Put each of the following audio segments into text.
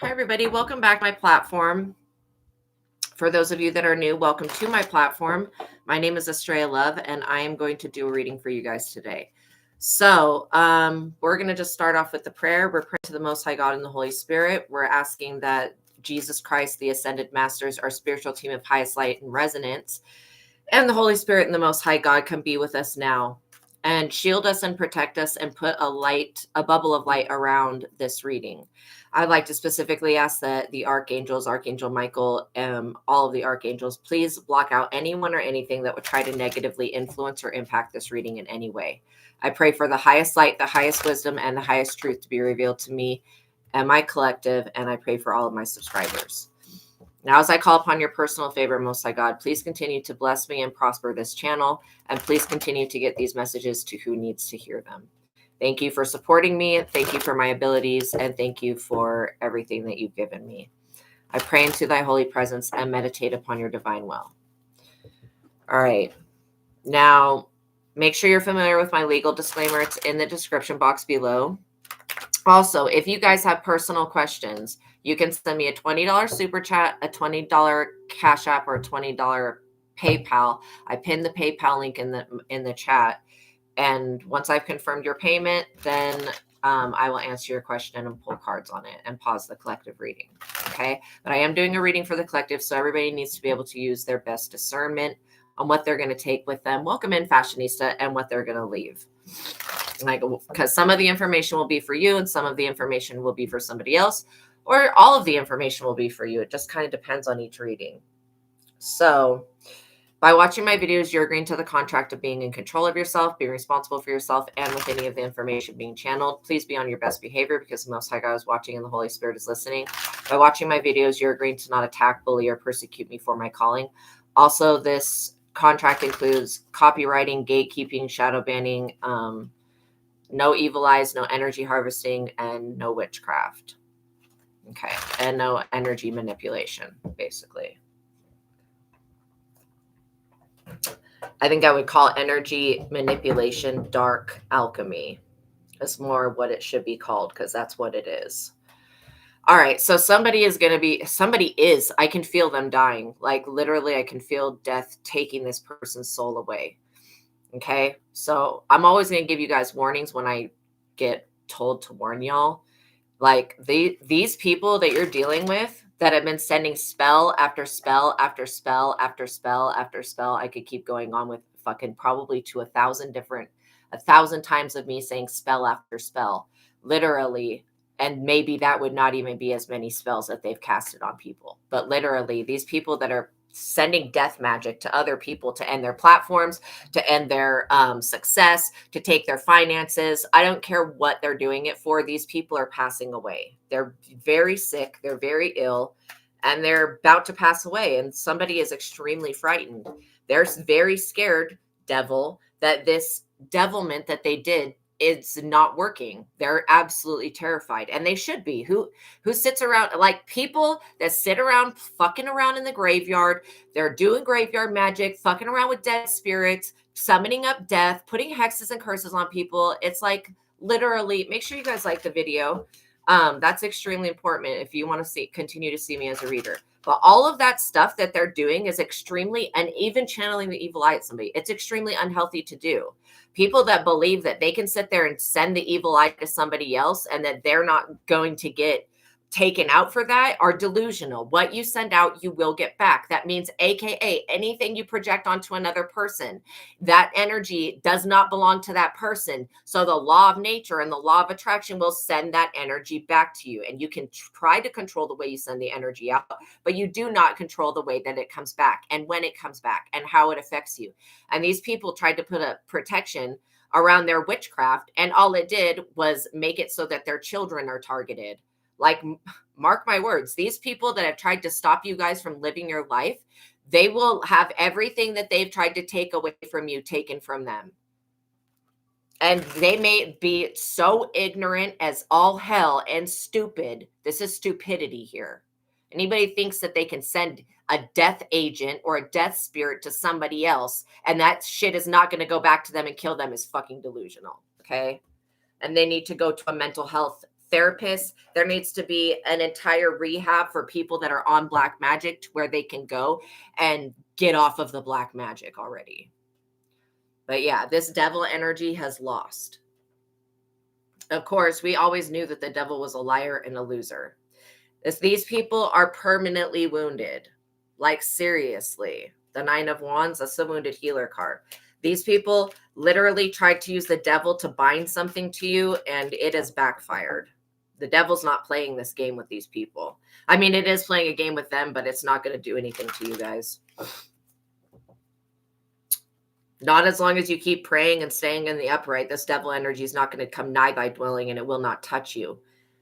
Hi, everybody. Welcome back to my platform. For those of you that are new, welcome to my platform. My name is Astraea Love, and I am going to do a reading for you guys today. So we're going to just start off with the prayer. We're praying to the Most High God and the Holy Spirit. We're asking that Jesus Christ, the Ascended Masters, our spiritual team of highest light and resonance, and the Holy Spirit and the Most High God come be with us now and shield us and protect us and put a bubble of light around this reading. I'd like to specifically ask that the archangels, Archangel Michael, all of the archangels, please block out anyone or anything that would try to negatively influence or impact this reading in any way. I pray for the highest light, the highest wisdom, and the highest truth to be revealed to me and my collective, and I pray for all of my subscribers. Now, as I call upon your personal favor, Most High God, please continue to bless me and prosper this channel, and please continue to get these messages to who needs to hear them. Thank you for supporting me. Thank you for my abilities, and thank you for everything that you've given me. I pray into thy holy presence and meditate upon your divine will. All right. Now, make sure you're familiar with my legal disclaimer. It's in the description box below. Also, if you guys have personal questions, you can send me a $20 super chat, a $20 Cash App, or a $20 PayPal. I pinned the PayPal link in the chat. And once I've confirmed your payment, then I will answer your question and pull cards on it and pause the collective reading. Okay. But I am doing a reading for the collective, so everybody needs to be able to use their best discernment on what they're going to take with them. Welcome in, Fashionista, and what they're going to leave. Like, because some of the information will be for you and some of the information will be for somebody else, or all of the information will be for you. It just kind of depends on each reading. So by watching my videos, you're agreeing to the contract of being in control of yourself, being responsible for yourself, and with any of the information being channeled. Please be on your best behavior because the Most High God is watching and the Holy Spirit is listening. By watching my videos, you're agreeing to not attack, bully, or persecute me for my calling. Also, this contract includes copywriting, gatekeeping, shadow banning, no evil eyes, no energy harvesting, and no witchcraft. Okay. And no energy manipulation, basically. I think I would call energy manipulation dark alchemy. It's more what it should be called because that's what it is. All right. So somebody is, I can feel them dying. Like literally, I can feel death taking this person's soul away. Okay. So I'm always going to give you guys warnings when I get told to warn y'all. Like these people that you're dealing with that have been sending spell after spell after spell after spell after spell. I could keep going on with fucking probably to 1,000 times of me saying spell after spell, literally. And maybe that would not even be as many spells that they've casted on people. But literally, these people that are sending death magic to other people to end their platforms, to end their success, to take their finances. I don't care what they're doing it for. These people are passing away. They're very sick. They're very ill, and they're about to pass away. And somebody is extremely frightened. They're very scared, devil, that this devilment that they did is not working. They're absolutely terrified, and they should be. Who sits around, like people that sit around fucking around in the graveyard? They're doing graveyard magic, fucking around with dead spirits, summoning up death, putting hexes and curses on people. It's like literally. Make sure you guys like the video. That's extremely important if you want to continue to see me as a reader. But all of that stuff that they're doing is extremely, and even channeling the evil eye at somebody, it's extremely unhealthy to do. People that believe that they can sit there and send the evil eye to somebody else and that they're not going to get taken out for that are delusional. What you send out, you will get back. That means AKA anything you project onto another person, that energy does not belong to that person. So the law of nature and the law of attraction will send that energy back to you. And you can try to control the way you send the energy out, but you do not control the way that it comes back and when it comes back and how it affects you. And these people tried to put a protection around their witchcraft, and all it did was make it so that their children are targeted. Like, mark my words, these people that have tried to stop you guys from living your life, they will have everything that they've tried to take away from you taken from them. And they may be so ignorant as all hell and stupid. This is stupidity here. Anybody thinks that they can send a death agent or a death spirit to somebody else and that shit is not going to go back to them and kill them is fucking delusional. Okay. And they need to go to a mental health therapists. There needs to be an entire rehab for people that are on black magic to where they can go and get off of the black magic already. But yeah, this devil energy has lost. Of course, we always knew that the devil was a liar and a loser. These people are permanently wounded. Like, seriously. The Nine of Wands, that's the wounded healer card. These people literally tried to use the devil to bind something to you, and it has backfired. The devil's not playing this game with these people. I mean, it is playing a game with them, but it's not going to do anything to you guys. Not as long as you keep praying and staying in the upright. This devil energy is not going to come nigh thy dwelling, and it will not touch you.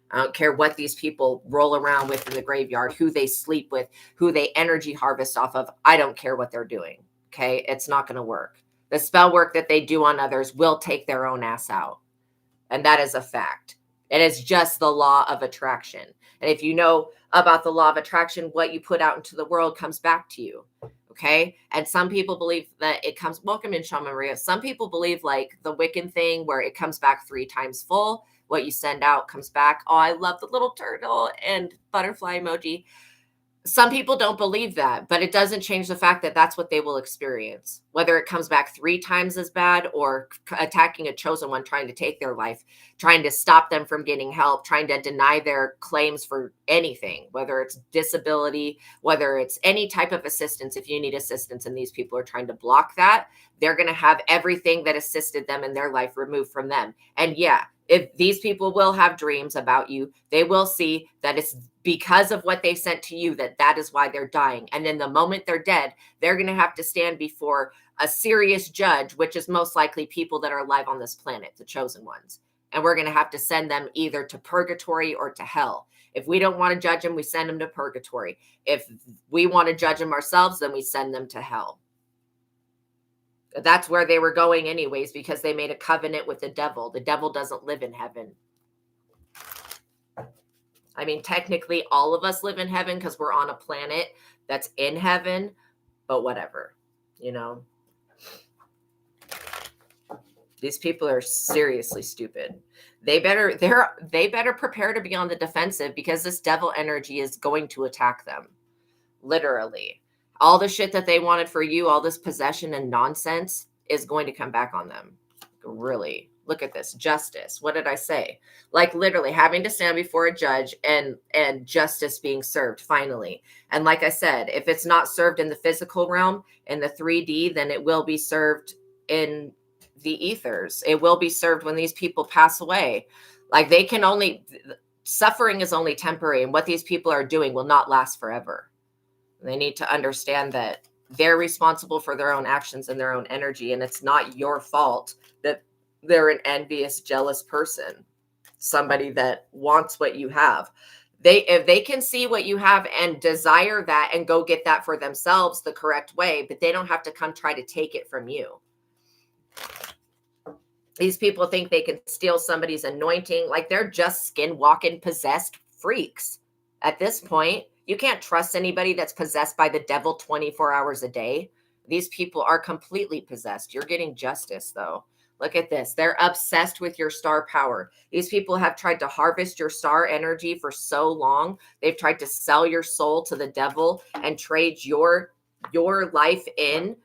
I don't care what these people roll around with in the graveyard, who they sleep with, who they energy harvest off of. I don't care what they're doing. Okay. It's not going to work. The spell work that they do on others will take their own ass out. And that is a fact. It is just the law of attraction. And if you know about the law of attraction, what you put out into the world comes back to you. Okay. And some people believe that it comes, welcome in, Shaman Maria. Some people believe like the Wiccan thing where it comes back 3 times full. What you send out comes back. Oh, I love the little turtle and butterfly emoji. Some people don't believe that, but it doesn't change the fact that that's what they will experience. Whether it comes back 3 times as bad or attacking a chosen one, trying to take their life, trying to stop them from getting help, trying to deny their claims for anything, whether it's disability, whether it's any type of assistance. If you need assistance and these people are trying to block that, they're going to have everything that assisted them in their life removed from them. And yeah, if these people will have dreams about you, they will see that it's because of what they sent to you, that is why they're dying. And then the moment they're dead, they're going to have to stand before a serious judge, which is most likely people that are alive on this planet, the chosen ones. And we're going to have to send them either to purgatory or to hell. If we don't want to judge them, we send them to purgatory. If we want to judge them ourselves, then we send them to hell. That's where they were going anyways, because they made a covenant with the devil. The devil doesn't live in heaven. I mean, technically all of us live in heaven because we're on a planet that's in heaven, but whatever, you know. These people are seriously stupid. They better prepare to be on the defensive because this devil energy is going to attack them. Literally. All the shit that they wanted for you, all this possession and nonsense is going to come back on them. Really. Look at this. Justice. What did I say? Like literally having to stand before a judge and justice being served finally. And like I said, if it's not served in the physical realm, in the 3D, then it will be served in the ethers. It will be served when these people pass away. Like suffering is only temporary, and what these people are doing will not last forever. They need to understand that they're responsible for their own actions and their own energy. And it's not your fault that they're an envious, jealous person, somebody that wants what you have. If they can see what you have and desire that and go get that for themselves the correct way, but they don't have to come try to take it from you. These people think they can steal somebody's anointing. Like they're just skinwalking possessed freaks at this point. You can't trust anybody that's possessed by the devil 24 hours a day. These people are completely possessed. You're getting justice, though. Look at this. They're obsessed with your star power. These people have tried to harvest your star energy for so long. They've tried to sell your soul to the devil and trade your life in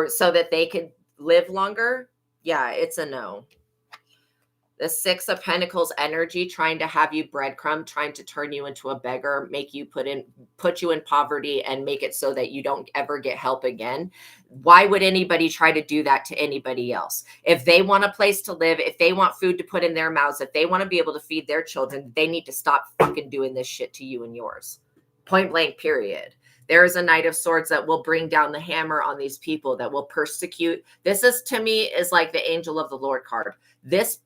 so that they could live longer. Yeah, it's a no. The 6 of Pentacles energy trying to have you breadcrumb, trying to turn you into a beggar, make you put you in poverty and make it so that you don't ever get help again. Why would anybody try to do that to anybody else? If they want a place to live, if they want food to put in their mouths, if they want to be able to feed their children, they need to stop fucking doing this shit to you and yours. Point blank, period. There is a Knight of Swords that will bring down the hammer on these people, that will persecute. This is, to me, is like the Angel of the Lord card. This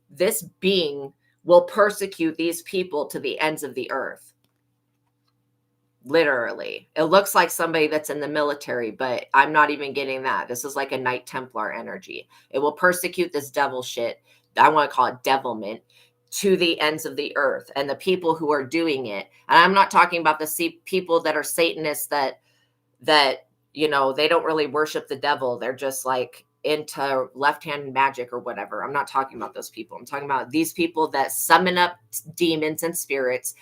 being will persecute these people to the ends of the earth. Literally. It looks like somebody that's in the military, but I'm not even getting that. This is like a Knight Templar energy. It will persecute this devil shit. I want to call it devilment to the ends of the earth, and the people who are doing it. And I'm not talking about the people that are Satanists that, you know, they don't really worship the devil. They're just like into left-hand magic or whatever. I'm not talking about those people. I'm talking about these people that summon up demons and spirits,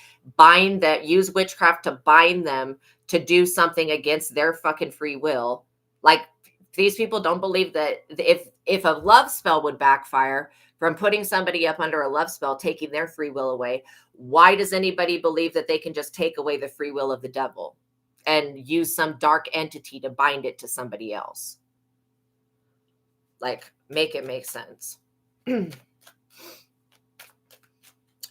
use witchcraft to bind them to do something against their fucking free will. Like, these people don't believe that if a love spell would backfire from putting somebody up under a love spell, taking their free will away, why does anybody believe that they can just take away the free will of the devil and use some dark entity to bind it to somebody else? Like, make it make sense. And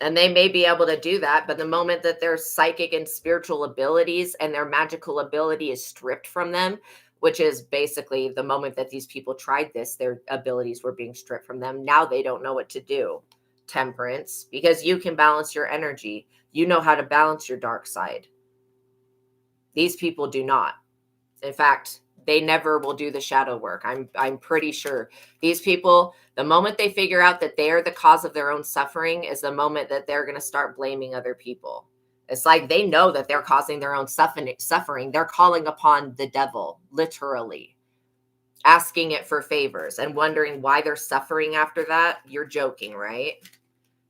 they may be able to do that, but the moment that their psychic and spiritual abilities and their magical ability is stripped from them, which is basically the moment that these people tried this, their abilities were being stripped from them. Now they don't know what to do. Temperance, because you can balance your energy. You know how to balance your dark side. These people do not. In fact, they never will do the shadow work. I'm pretty sure these people, the moment they figure out that they are the cause of their own suffering, is the moment that they're going to start blaming other people. It's like they know that they're causing their own suffering. They're calling upon the devil, literally, asking it for favors and wondering why they're suffering after that. You're joking, right?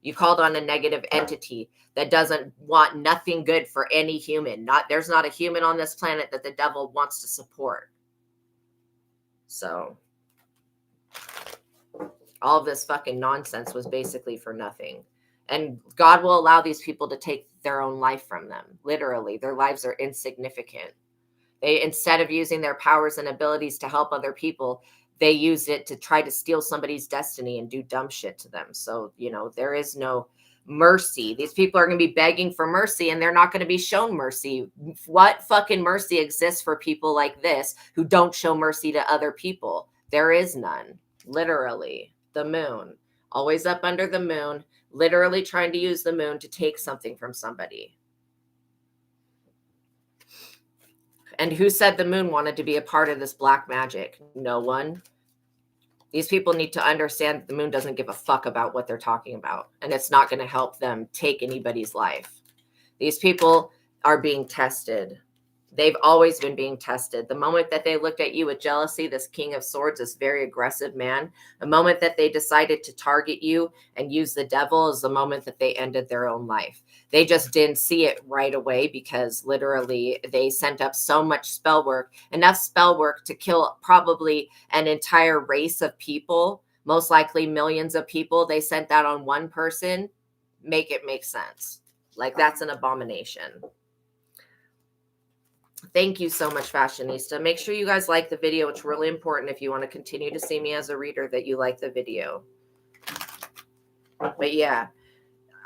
You called on a negative entity that doesn't want nothing good for any human. There's not a human on this planet that the devil wants to support. So all of this fucking nonsense was basically for nothing. And God will allow these people to take their own life from them. Literally, their lives are insignificant. They, instead of using their powers and abilities to help other people, they use it to try to steal somebody's destiny and do dumb shit to them. So, there is no mercy. These people are going to be begging for mercy, and they're not going to be shown mercy. What fucking mercy exists for people like this who don't show mercy to other people? There is none. Literally, the moon, always up under the moon, literally trying to use the moon to take something from somebody. And who said the moon wanted to be a part of this black magic? No one. These people need to understand that the moon doesn't give a fuck about what they're talking about, and it's not going to help them take anybody's life. These people are being tested. They've always been being tested. The moment that they looked at you with jealousy, this King of Swords, this very aggressive man, the moment that they decided to target you and use the devil is the moment that they ended their own life. They just didn't see it right away because literally they sent up so much spell work, enough spell work to kill probably an entire race of people, most likely millions of people. They sent that on one person. Make it make sense. Like, that's an abomination. Thank you so much, Fashionista. Make sure you guys like the video. It's really important if you want to continue to see me as a reader that you like the video. But yeah,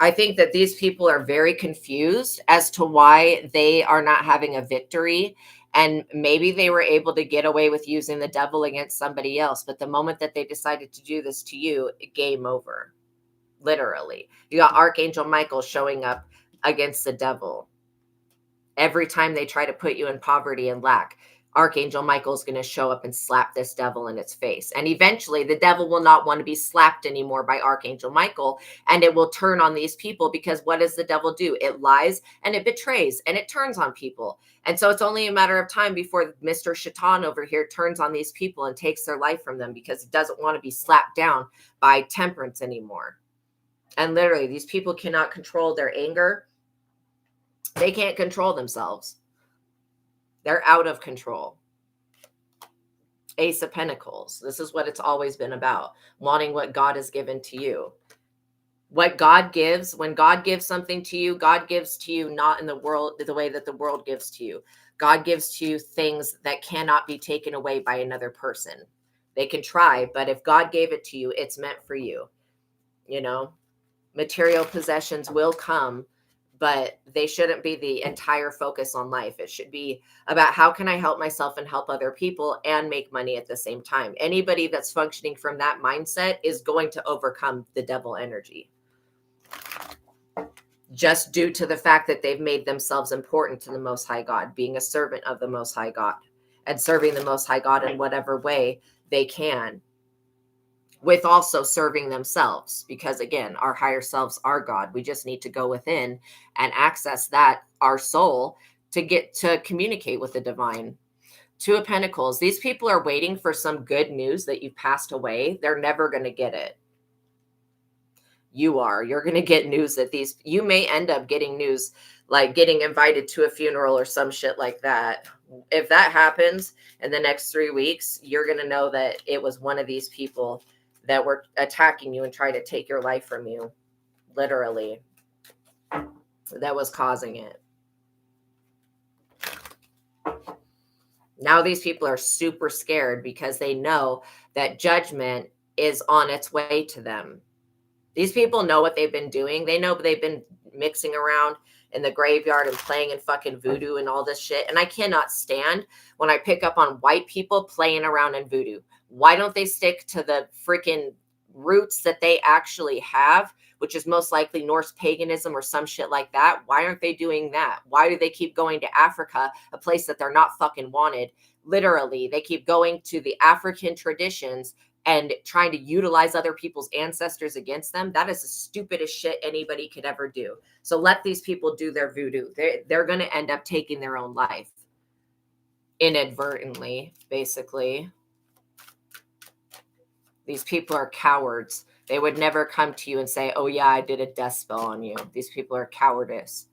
I think that these people are very confused as to why they are not having a victory. And maybe they were able to get away with using the devil against somebody else. But the moment that they decided to do this to you, game over. Literally. You got Archangel Michael showing up against the devil. Every time they try to put you in poverty and lack, Archangel Michael is going to show up and slap this devil in its face. And eventually the devil will not want to be slapped anymore by Archangel Michael. And it will turn on these people because what does the devil do? It lies and it betrays and it turns on people. And so it's only a matter of time before Mr. Shaitan over here turns on these people and takes their life from them because it doesn't want to be slapped down by temperance anymore. And literally, these people cannot control their anger. They can't control themselves. They're out of control. Ace of Pentacles. This is what it's always been about. Wanting what God has given to you. What God gives, when God gives something to you, God gives to you not in the world, the way that the world gives to you. God gives to you things that cannot be taken away by another person. They can try, but if God gave it to you, it's meant for you. Material possessions will come, but they shouldn't be the entire focus on life. It should be about how can I help myself and help other people and make money at the same time. Anybody that's functioning from that mindset is going to overcome the devil energy. Just due to the fact that they've made themselves important to the Most High God, being a servant of the Most High God and serving the Most High God in whatever way they can, with also serving themselves, because again, our higher selves are God. We just need to go within and access that, our soul, to get to communicate with the divine. Two of Pentacles. These people are waiting for some good news that you passed away. They're never going to get it. You're going to get news that you may end up getting news like getting invited to a funeral or some shit like that. If that happens in the next 3 weeks, you're going to know that it was one of these people that were attacking you and trying to take your life from you. Literally. That was causing it. Now these people are super scared because they know that judgment is on its way to them. These people know what they've been doing. They know they've been mixing around in the graveyard and playing in fucking voodoo and all this shit. And I cannot stand when I pick up on white people playing around in voodoo. Why don't they stick to the freaking roots that they actually have, which is most likely Norse paganism or some shit like that? Why aren't they doing that? Why do they keep going to Africa, a place that they're not fucking wanted? Literally, they keep going to the African traditions and trying to utilize other people's ancestors against them. That is the stupidest shit anybody could ever do. So let these people do their voodoo. They're going to end up taking their own life inadvertently, basically. These people are cowards. They would never come to you and say, oh yeah, I did a death spell on you. These people are cowardice.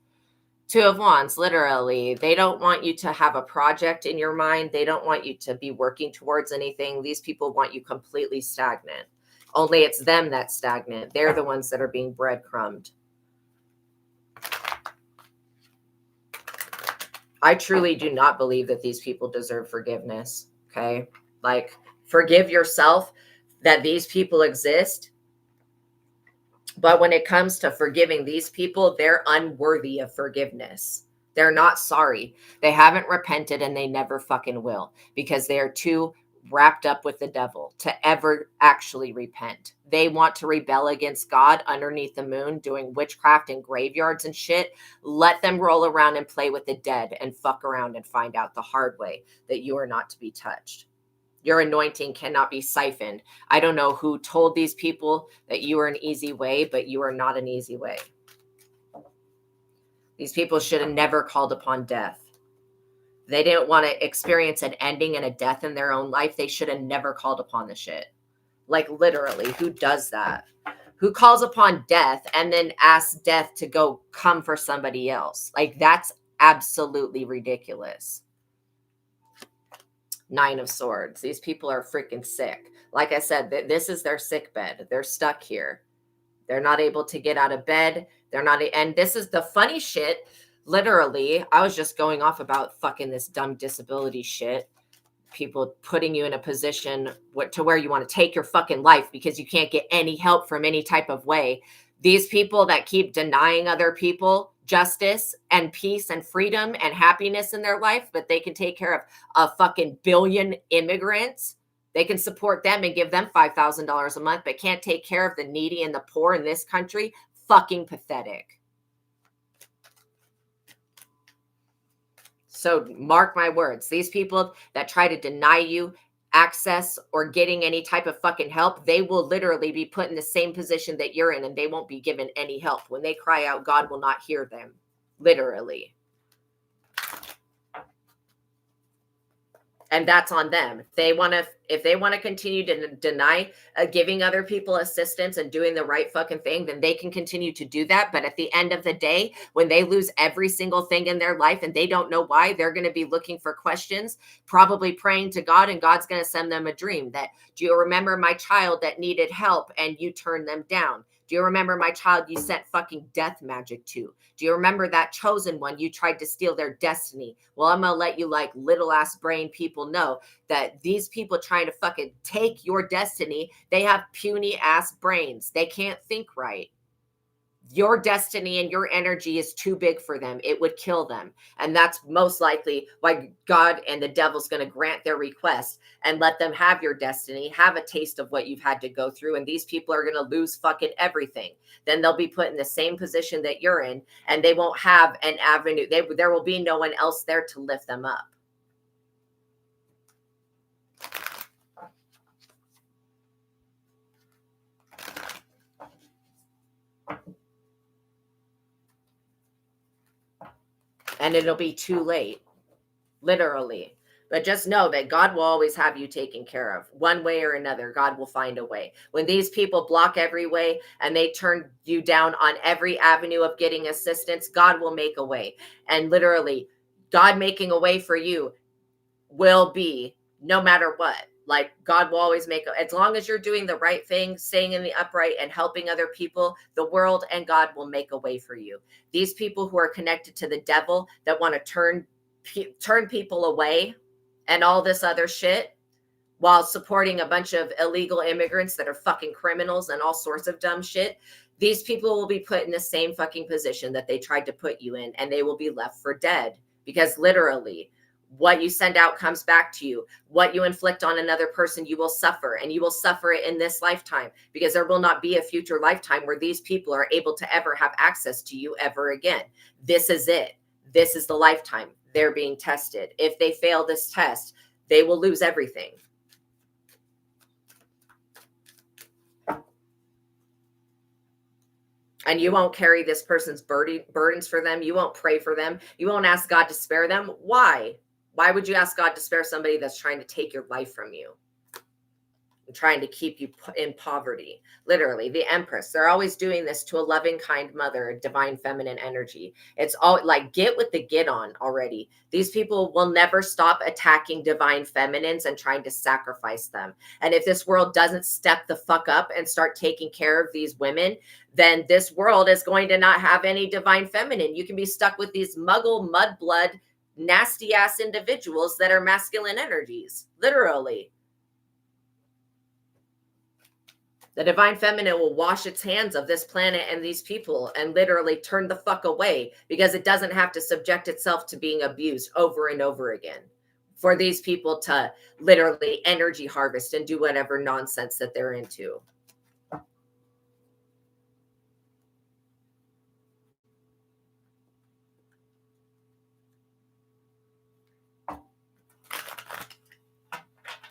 Two of Wands, literally, they don't want you to have a project in your mind. They don't want you to be working towards anything. These people want you completely stagnant. Only it's them that's stagnant. They're the ones that are being breadcrumbed. I truly do not believe that these people deserve forgiveness. Okay? Like, forgive yourself that these people exist. But when it comes to forgiving these people, they're unworthy of forgiveness. They're not sorry. They haven't repented and they never fucking will because they are too wrapped up with the devil to ever actually repent. They want to rebel against God underneath the moon, doing witchcraft in graveyards and shit. Let them roll around and play with the dead and fuck around and find out the hard way that you are not to be touched. Your anointing cannot be siphoned. I don't know who told these people that you are an easy way, but you are not an easy way. These people should have never called upon death. They didn't want to experience an ending and a death in their own life. They should have never called upon the shit. Like, literally, who does that? Who calls upon death and then asks death to go come for somebody else? Like, that's absolutely ridiculous. Nine of Swords. These people are freaking sick. Like I said, this is their sick bed. They're stuck here. They're not able to get out of bed. They're not. And this is the funny shit. Literally, I was just going off about fucking this dumb disability shit. People putting you in a position to where you want to take your fucking life because you can't get any help from any type of way. These people that keep denying other people justice and peace and freedom and happiness in their life, but they can take care of a fucking billion immigrants. They can support them and give them $5,000 a month, but can't take care of the needy and the poor in this country. Fucking pathetic. So mark my words, these people that try to deny you access or getting any type of fucking help, they will literally be put in the same position that you're in and they won't be given any help. When they cry out, God will not hear them. Literally. And that's on them. If they want to continue to deny giving other people assistance and doing the right fucking thing, then they can continue to do that. But at the end of the day, when they lose every single thing in their life and they don't know why, they're going to be looking for questions, probably praying to God, and God's going to send them a dream that, do you remember my child that needed help and you turned them down? Do you remember my child you sent fucking death magic to? Do you remember that chosen one you tried to steal their destiny? Well, I'm going to let you like little ass brain people know that these people trying to fucking take your destiny, they have puny ass brains. They can't think right. Your destiny and your energy is too big for them. It would kill them. And that's most likely why God and the devil's going to grant their request and let them have your destiny, have a taste of what you've had to go through. And these people are going to lose fucking everything. Then they'll be put in the same position that you're in, and they won't have an avenue. There will be no one else there to lift them up. And it'll be too late. Literally. But just know that God will always have you taken care of one way or another. God will find a way. When these people block every way and they turn you down on every avenue of getting assistance, God will make a way. And literally, God making a way for you will be no matter what. Like, God will always make, as long as you're doing the right thing, staying in the upright and helping other people, the world and God will make a way for you. These people who are connected to the devil that want to turn people away and all this other shit while supporting a bunch of illegal immigrants that are fucking criminals and all sorts of dumb shit, these people will be put in the same fucking position that they tried to put you in, and they will be left for dead. Because literally, what you send out comes back to you. What you inflict on another person, you will suffer, and you will suffer it in this lifetime, because there will not be a future lifetime where these people are able to ever have access to you ever again. This is it. This is the lifetime. They're being tested. If they fail this test, they will lose everything. And you won't carry this person's burdens for them. You won't pray for them. You won't ask God to spare them. Why? Why would you ask God to spare somebody that's trying to take your life from you? Trying to keep you in poverty. Literally, the Empress, they're always doing this to a loving, kind mother, a divine feminine energy. It's all like, get with the get on already. These people will never stop attacking divine feminines and trying to sacrifice them. And if this world doesn't step the fuck up and start taking care of these women, then this world is going to not have any divine feminine. You can be stuck with these muggle, mudblood, nasty ass individuals that are masculine energies, literally. The divine feminine will wash its hands of this planet and these people and literally turn the fuck away, because it doesn't have to subject itself to being abused over and over again for these people to literally energy harvest and do whatever nonsense that they're into.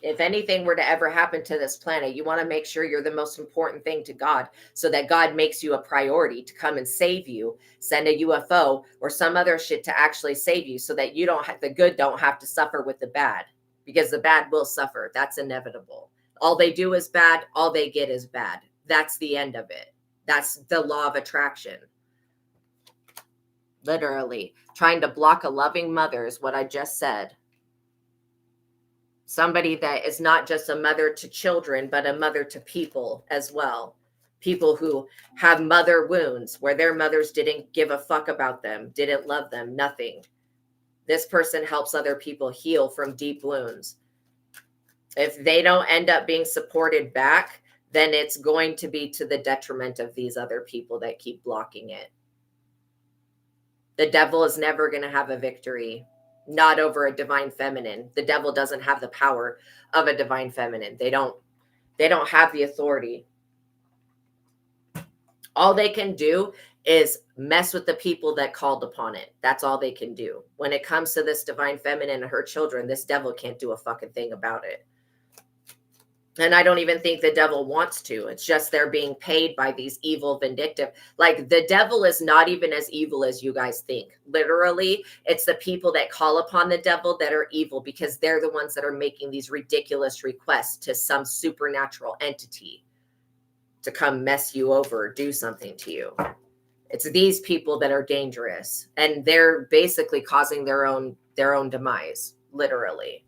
If anything were to ever happen to this planet, you want to make sure you're the most important thing to God, so that God makes you a priority to come and save you, send a UFO or some other shit to actually save you, so that you don't have, the good don't have to suffer with the bad, because the bad will suffer. That's inevitable. All they do is bad. All they get is bad. That's the end of it. That's the law of attraction. Literally, trying to block a loving mother is what I just said. Somebody that is not just a mother to children, but a mother to people as well. People who have mother wounds where their mothers didn't give a fuck about them, didn't love them, nothing. This person helps other people heal from deep wounds. If they don't end up being supported back, then it's going to be to the detriment of these other people that keep blocking it. The devil is never going to have a victory. Not over a divine feminine. The devil doesn't have the power of a divine feminine. They don't have the authority. All they can do is mess with the people that called upon it. That's all they can do. When it comes to this divine feminine and her children, this devil can't do a fucking thing about it. And I don't even think the devil wants to. It's just they're being paid by these evil, vindictive. Like, the devil is not even as evil as you guys think. Literally, it's the people that call upon the devil that are evil, because they're the ones that are making these ridiculous requests to some supernatural entity to come mess you over, do something to you. It's these people that are dangerous, and they're basically causing their own demise, literally.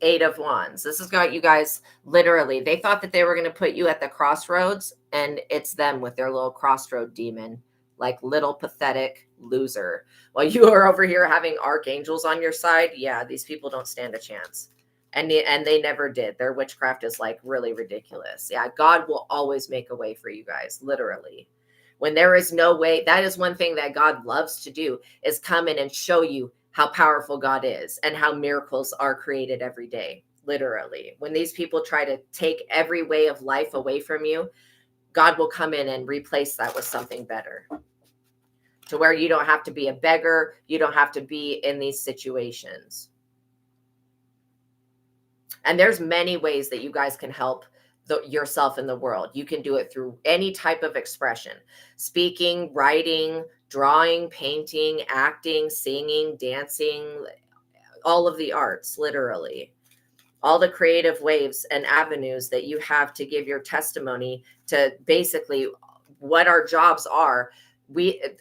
8 of Wands. This has got you guys, literally, they thought that they were going to put you at the crossroads, and it's them with their little crossroad demon, like little pathetic loser. While you are over here having archangels on your side, yeah, these people don't stand a chance. And they never did. Their witchcraft is like really ridiculous. Yeah, God will always make a way for you guys, literally. When there is no way, that is one thing that God loves to do, is come in and show you how powerful God is and how miracles are created every day, literally. When these people try to take every way of life away from you, God will come in and replace that with something better, to where you don't have to be a beggar. You don't have to be in these situations. And there's many ways that you guys can help yourself in the world. You can do it through any type of expression: speaking, writing, drawing, painting, acting, singing, dancing, all of the arts, literally. All the creative waves and avenues that you have to give your testimony to basically what our jobs are.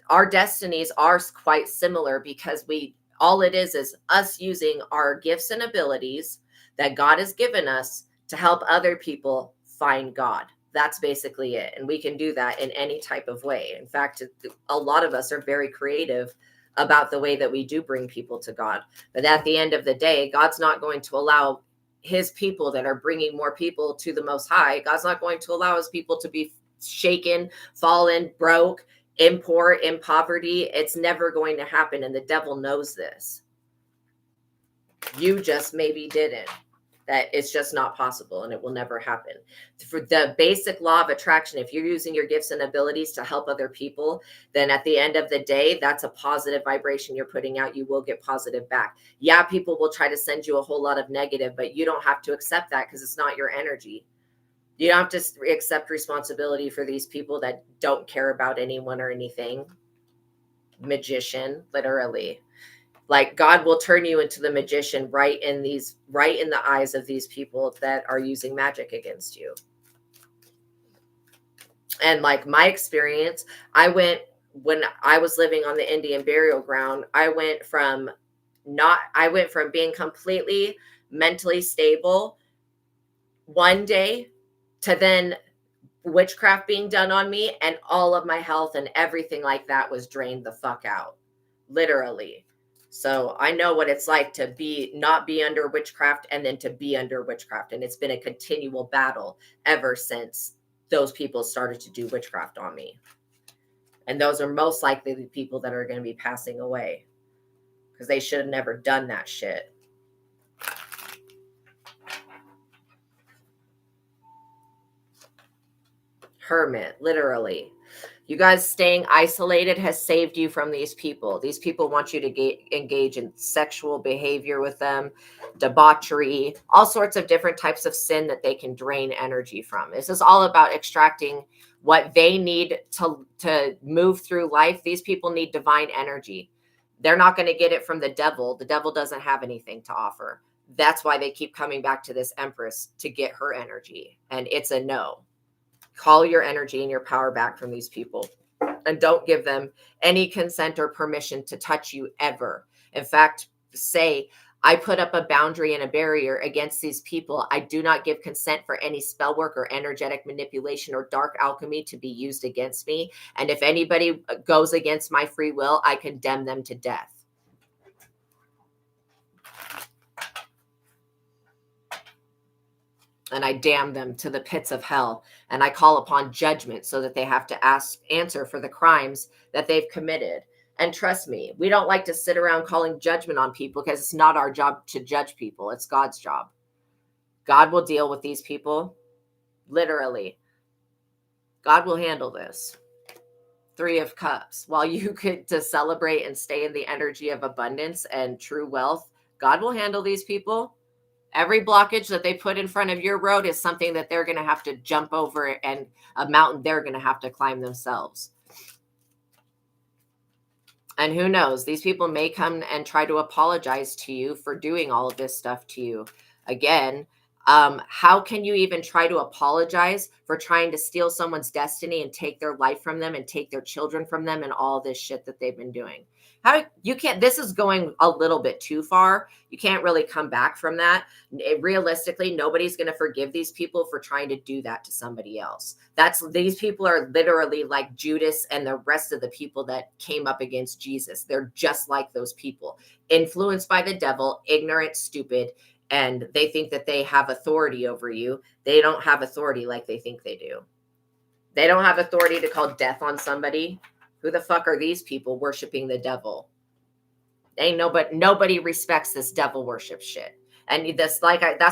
Our destinies are quite similar because all it is us using our gifts and abilities that God has given us to help other people find God. That's basically it. And we can do that in any type of way. In fact, a lot of us are very creative about the way that we do bring people to God. But at the end of the day, God's not going to allow his people that are bringing more people to the Most High. God's not going to allow his people to be shaken, fallen, broke, in poor, in poverty. It's never going to happen. And the devil knows this. You just maybe didn't. That it's just not possible and it will never happen. For the basic law of attraction, if you're using your gifts and abilities to help other people, then at the end of the day, that's a positive vibration you're putting out. You will get positive back. Yeah, people will try to send you a whole lot of negative, but you don't have to accept that because it's not your energy. You don't have to accept responsibility for these people that don't care about anyone or anything. Magician, literally. Like God will turn you into the magician right in the eyes of these people that are using magic against you. And like my experience, when I was living on the Indian burial ground, I went from being completely mentally stable one day to then witchcraft being done on me, and all of my health and everything like that was drained the fuck out, literally. So I know what it's like to not be under witchcraft and then to be under witchcraft. And it's been a continual battle ever since those people started to do witchcraft on me. And those are most likely the people that are going to be passing away because they should have never done that shit. Hermit, literally. You guys staying isolated has saved you from these people. These people want you to engage in sexual behavior with them, debauchery, all sorts of different types of sin that they can drain energy from. This is all about extracting what they need to move through life. These people need divine energy. They're not going to get it from the devil. The devil doesn't have anything to offer. That's why they keep coming back to this Empress to get her energy. And it's a no. Call your energy and your power back from these people and don't give them any consent or permission to touch you ever. In fact, say, I put up a boundary and a barrier against these people. I do not give consent for any spell work or energetic manipulation or dark alchemy to be used against me. And if anybody goes against my free will, I condemn them to death. And I damn them to the pits of hell. And I call upon judgment so that they have to answer for the crimes that they've committed. And trust me, we don't like to sit around calling judgment on people because it's not our job to judge people. It's God's job. God will deal with these people. Literally. God will handle this. 3 of Cups. While you could to celebrate and stay in the energy of abundance and true wealth, God will handle these people. Every blockage that they put in front of your road is something that they're going to have to jump over, and a mountain they're going to have to climb themselves. And who knows, these people may come and try to apologize to you for doing all of this stuff to you. Again, how can you even try to apologize for trying to steal someone's destiny and take their life from them and take their children from them and all this shit that they've been doing? This is going a little bit too far. You can't really come back from that. Realistically, nobody's going to forgive these people for trying to do that to somebody else. These people are literally like Judas and the rest of the people that came up against Jesus. They're just like those people, influenced by the devil, ignorant, stupid, and they think that they have authority over you. They don't have authority like they think they do. They don't have authority to call death on somebody. Who the fuck are these people worshiping the devil? Nobody respects this devil worship shit. And that's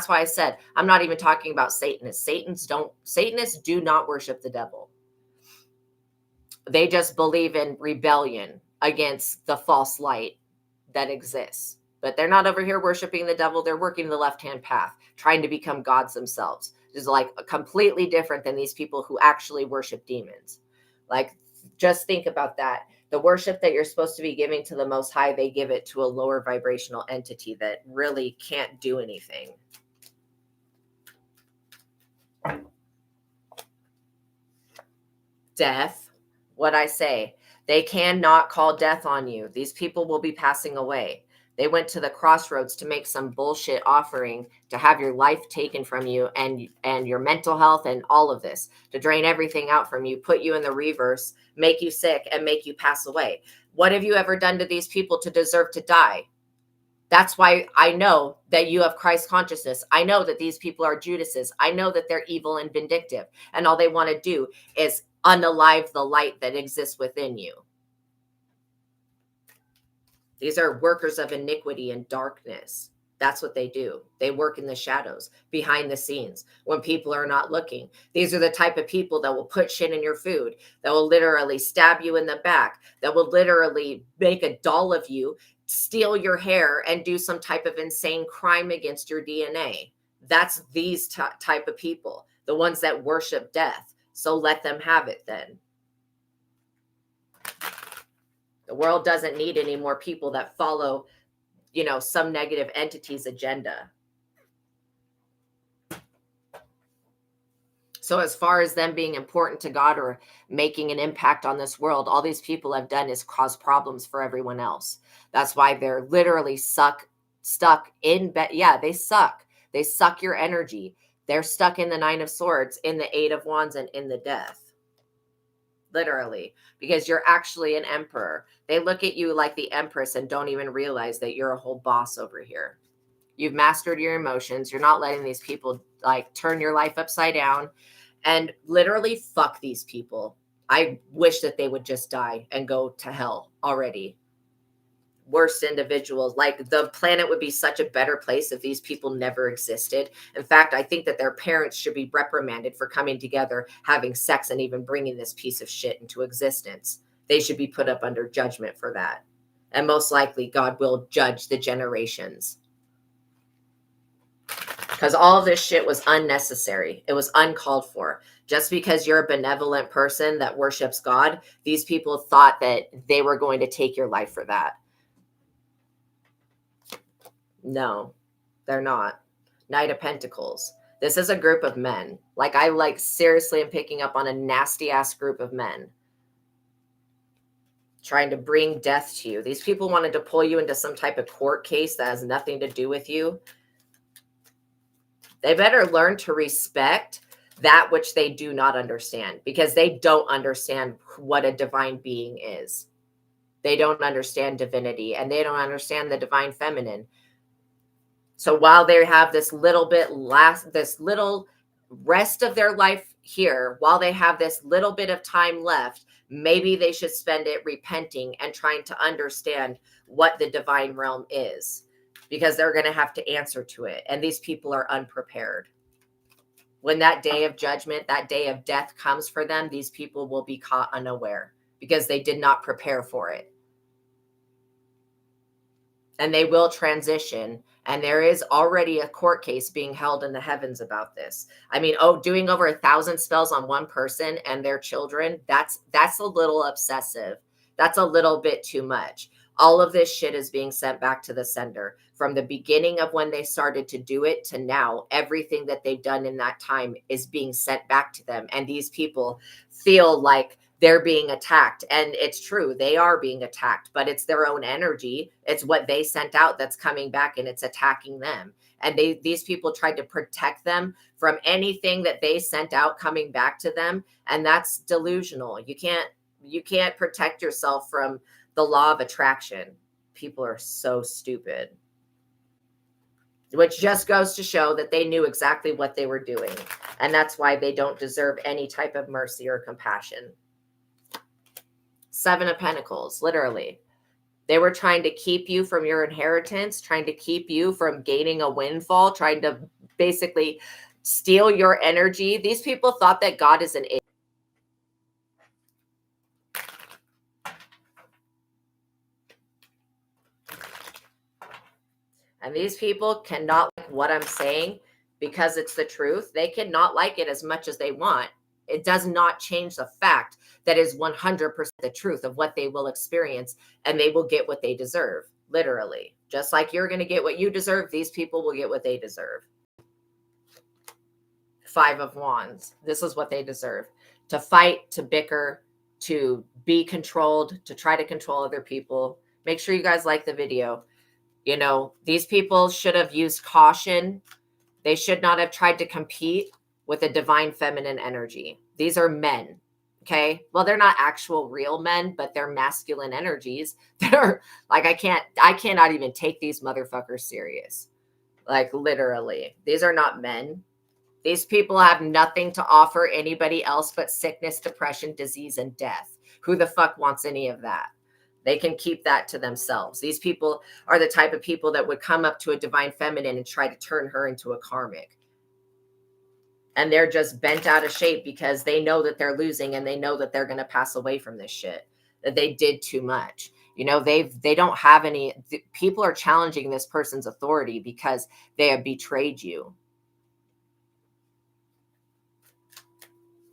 why I said, I'm not even talking about Satanists. Satanists do not worship the devil. They just believe in rebellion against the false light that exists. But they're not over here worshiping the devil. They're working the left-hand path, trying to become gods themselves. It's like completely different than these people who actually worship demons. Like, just think about that. The worship that you're supposed to be giving to the Most High, they give it to a lower vibrational entity that really can't do anything. Death, what I say, they cannot call death on you. These people will be passing away. They went to the crossroads to make some bullshit offering to have your life taken from you and your mental health and all of this, to drain everything out from you, put you in the reverse, make you sick, and make you pass away. What have you ever done to these people to deserve to die? That's why I know that you have Christ consciousness. I know that these people are Judases. I know that they're evil and vindictive. And all they want to do is unalive the light that exists within you. These are workers of iniquity and darkness. That's what they do. They work in the shadows, behind the scenes, when people are not looking. These are the type of people that will put shit in your food, that will literally stab you in the back, that will literally make a doll of you, steal your hair, and do some type of insane crime against your DNA. That's these type of people, the ones that worship death. So let them have it then. The world doesn't need any more people that follow, some negative entity's agenda. So as far as them being important to God or making an impact on this world, all these people have done is cause problems for everyone else. That's why they're literally stuck in bed. Yeah, they suck. They suck your energy. They're stuck in the Nine of Swords, in the Eight of Wands, and in the Death. Literally, because you're actually an emperor. They look at you like the empress and don't even realize that you're a whole boss over here. You've mastered your emotions. You're not letting these people turn your life upside down, and literally fuck these people. I wish that they would just die and go to hell already. Worst individuals. The planet would be such a better place if these people never existed. In fact, I think that their parents should be reprimanded for coming together, having sex, and even bringing this piece of shit into existence. They should be put up under judgment for that. And most likely God will judge the generations. Because all of this shit was unnecessary. It was uncalled for. Just because you're a benevolent person that worships God, these people thought that they were going to take your life for that. No, they're not. Knight of Pentacles. This is a group of men. I seriously am picking up on a nasty ass group of men trying to bring death to you. These people wanted to pull you into some type of court case that has nothing to do with you. They better learn to respect that which they do not understand, because they don't understand what a divine being is. They don't understand divinity, and they don't understand the divine feminine. So while they have this little rest of their life here, while they have this little bit of time left, maybe they should spend it repenting and trying to understand what the divine realm is, because they're going to have to answer to it. And these people are unprepared. When that day of judgment, that day of death comes for them, these people will be caught unaware because they did not prepare for it. And they will transition. And there is already a court case being held in the heavens about this. I mean, doing over 1,000 spells on one person and their children, that's a little obsessive. That's a little bit too much. All of this shit is being sent back to the sender. From the beginning of when they started to do it to now, everything that they've done in that time is being sent back to them. And these people feel like they're being attacked. And it's true, they are being attacked, but it's their own energy. It's what they sent out that's coming back, and it's attacking them. And these people tried to protect them from anything that they sent out coming back to them. And that's delusional. You can't protect yourself from the law of attraction. People are so stupid. Which just goes to show that they knew exactly what they were doing. And that's why they don't deserve any type of mercy or compassion. Seven of Pentacles, literally. They were trying to keep you from your inheritance, trying to keep you from gaining a windfall, trying to basically steal your energy. These people thought that God is an idiot. And these people cannot like what I'm saying because it's the truth. They cannot like it as much as they want. it does not change the fact that is 100% the truth of what they will experience, and they will get what they deserve, literally. Just like you're going to get what you deserve, these people will get what they deserve. 5 of Wands. This is what they deserve. To fight, to bicker, to be controlled, to try to control other people. Make sure you guys like the video. You know, these people should have used caution. They should not have tried to compete with a divine feminine energy. These are men. Okay. Well, they're not actual real men, but they're masculine energies. They're like, I cannot even take these motherfuckers serious. Like, literally, these are not men. These people have nothing to offer anybody else but sickness, depression, disease, and death. Who the fuck wants any of that? They can keep that to themselves. These people are the type of people that would come up to a divine feminine and try to turn her into a karmic. And they're just bent out of shape because they know that they're losing, and they know that they're going to pass away from this shit, that they did too much. You know, they don't have any, people are challenging this person's authority because they have betrayed you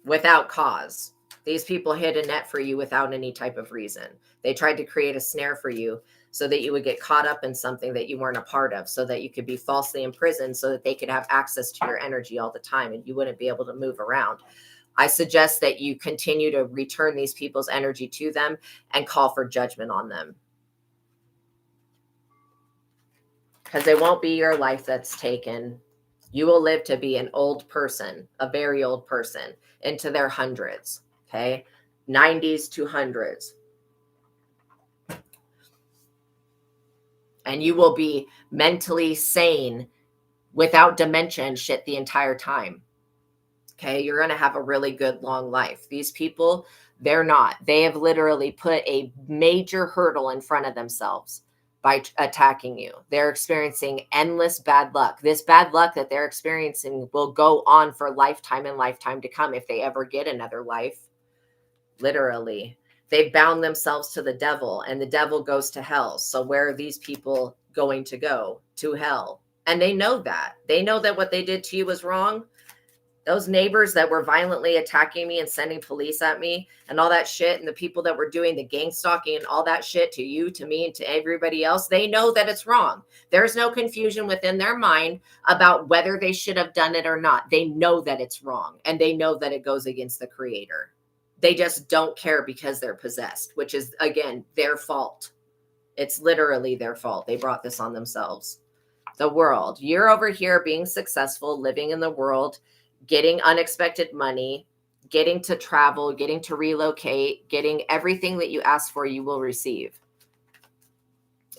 without cause. These people hid a net for you without any type of reason. They tried to create a snare for you so that you would get caught up in something that you weren't a part of, so that you could be falsely imprisoned, so that they could have access to your energy all the time and you wouldn't be able to move around. I suggest that you continue to return these people's energy to them and call for judgment on them. Because it won't be your life that's taken. You will live to be an old person, a very old person, into their hundreds, okay? 90s to hundreds. And you will be mentally sane without dementia and shit the entire time. Okay, you're going to have a really good long life. These people, they're not. They have literally put a major hurdle in front of themselves by attacking you. They're experiencing endless bad luck. This bad luck that they're experiencing will go on for lifetime and lifetime to come if they ever get another life. Literally. They've bound themselves to the devil, and the devil goes to hell. So where are these people going to go? To hell. And they know that. They know that what they did to you was wrong. Those neighbors that were violently attacking me and sending police at me and all that shit, and the people that were doing the gang stalking and all that shit to you, to me, and to everybody else, they know that it's wrong. There's no confusion within their mind about whether they should have done it or not. They know that it's wrong, and they know that it goes against the Creator. They just don't care because they're possessed, which is, again, their fault. It's literally their fault. They brought this on themselves. The world. You're over here being successful, living in the world, getting unexpected money, getting to travel, getting to relocate, getting everything that you ask for, you will receive.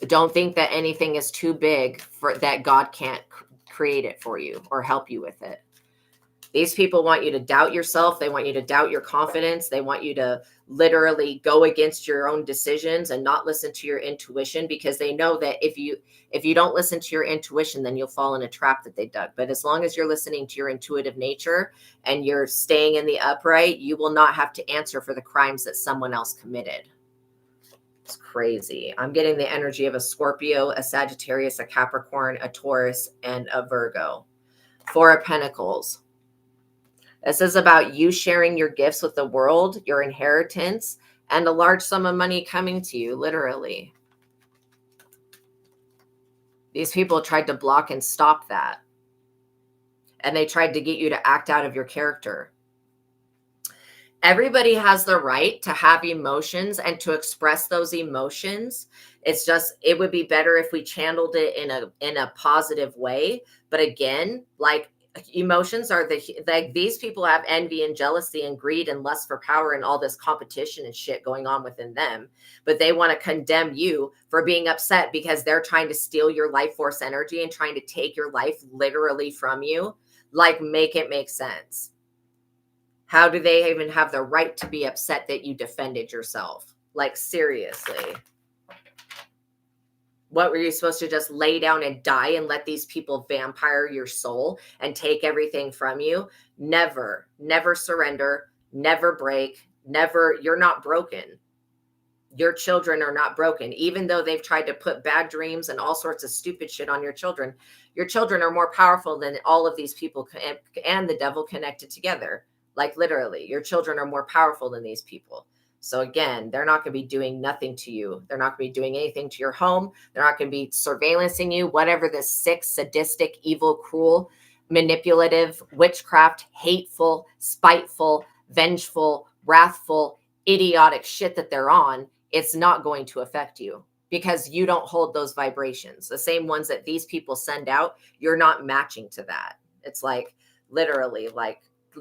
Don't think that anything is too big for that God can't create it for you or help you with it. These people want you to doubt yourself. They want you to doubt your confidence. They want you to literally go against your own decisions and not listen to your intuition, because they know that if you don't listen to your intuition, then you'll fall in a trap that they dug. But as long as you're listening to your intuitive nature and you're staying in the upright, you will not have to answer for the crimes that someone else committed. It's crazy. I'm getting the energy of a Scorpio, a Sagittarius, a Capricorn, a Taurus, and a Virgo. 4 of Pentacles. This is about you sharing your gifts with the world, your inheritance, and a large sum of money coming to you, literally. These people tried to block and stop that. And they tried to get you to act out of your character. Everybody has the right to have emotions and to express those emotions. It's just, it would be better if we channeled it in a positive way. But again, like, emotions are these people have envy and jealousy and greed and lust for power and all this competition and shit going on within them. But they want to condemn you for being upset because they're trying to steal your life force energy and trying to take your life literally from you. Like, make it make sense. How do they even have the right to be upset that you defended yourself? Like, seriously. What, were you supposed to just lay down and die and let these people vampire your soul and take everything from you? Never, never surrender, never break, never. You're not broken. Your children are not broken. Even though they've tried to put bad dreams and all sorts of stupid shit on your children are more powerful than all of these people and the devil connected together. Like literally, your children are more powerful than these people. So again, they're not going to be doing nothing to you. They're not going to be doing anything to your home. They're not going to be surveillancing you, whatever this sick, sadistic, evil, cruel, manipulative, witchcraft, hateful, spiteful, vengeful, wrathful, idiotic shit that they're on. It's not going to affect you because you don't hold those vibrations. The same ones that these people send out, you're not matching to that. It's like literally like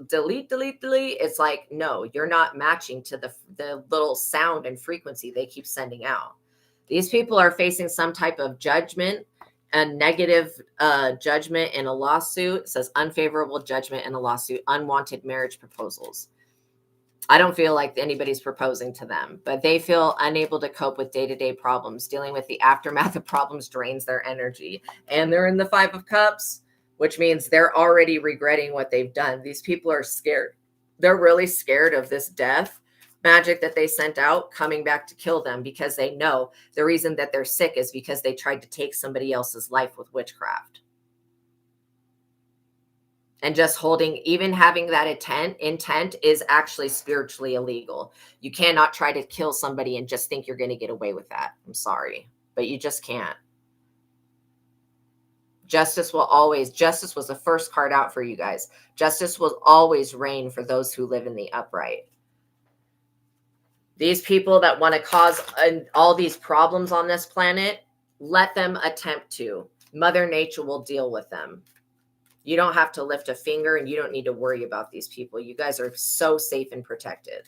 delete, delete, delete. It's like, no, you're not matching to the little sound and frequency they keep sending out. These people are facing some type of judgment, a negative judgment in a lawsuit. It says unfavorable judgment in a lawsuit, unwanted marriage proposals. I don't feel like anybody's proposing to them, but they feel unable to cope with day-to-day problems. Dealing with the aftermath of problems drains their energy. And they're in the 5 of Cups, which means they're already regretting what they've done. These people are scared. They're really scared of this death magic that they sent out coming back to kill them, because they know the reason that they're sick is because they tried to take somebody else's life with witchcraft. And just holding, even having that intent is actually spiritually illegal. You cannot try to kill somebody and just think you're going to get away with that. I'm sorry, but you just can't. Justice was the first card out for you guys. Justice will always reign for those who live in the upright. These people that want to cause all these problems on this planet, let them attempt to. Mother Nature will deal with them. You don't have to lift a finger, and you don't need to worry about these people. You guys are so safe and protected.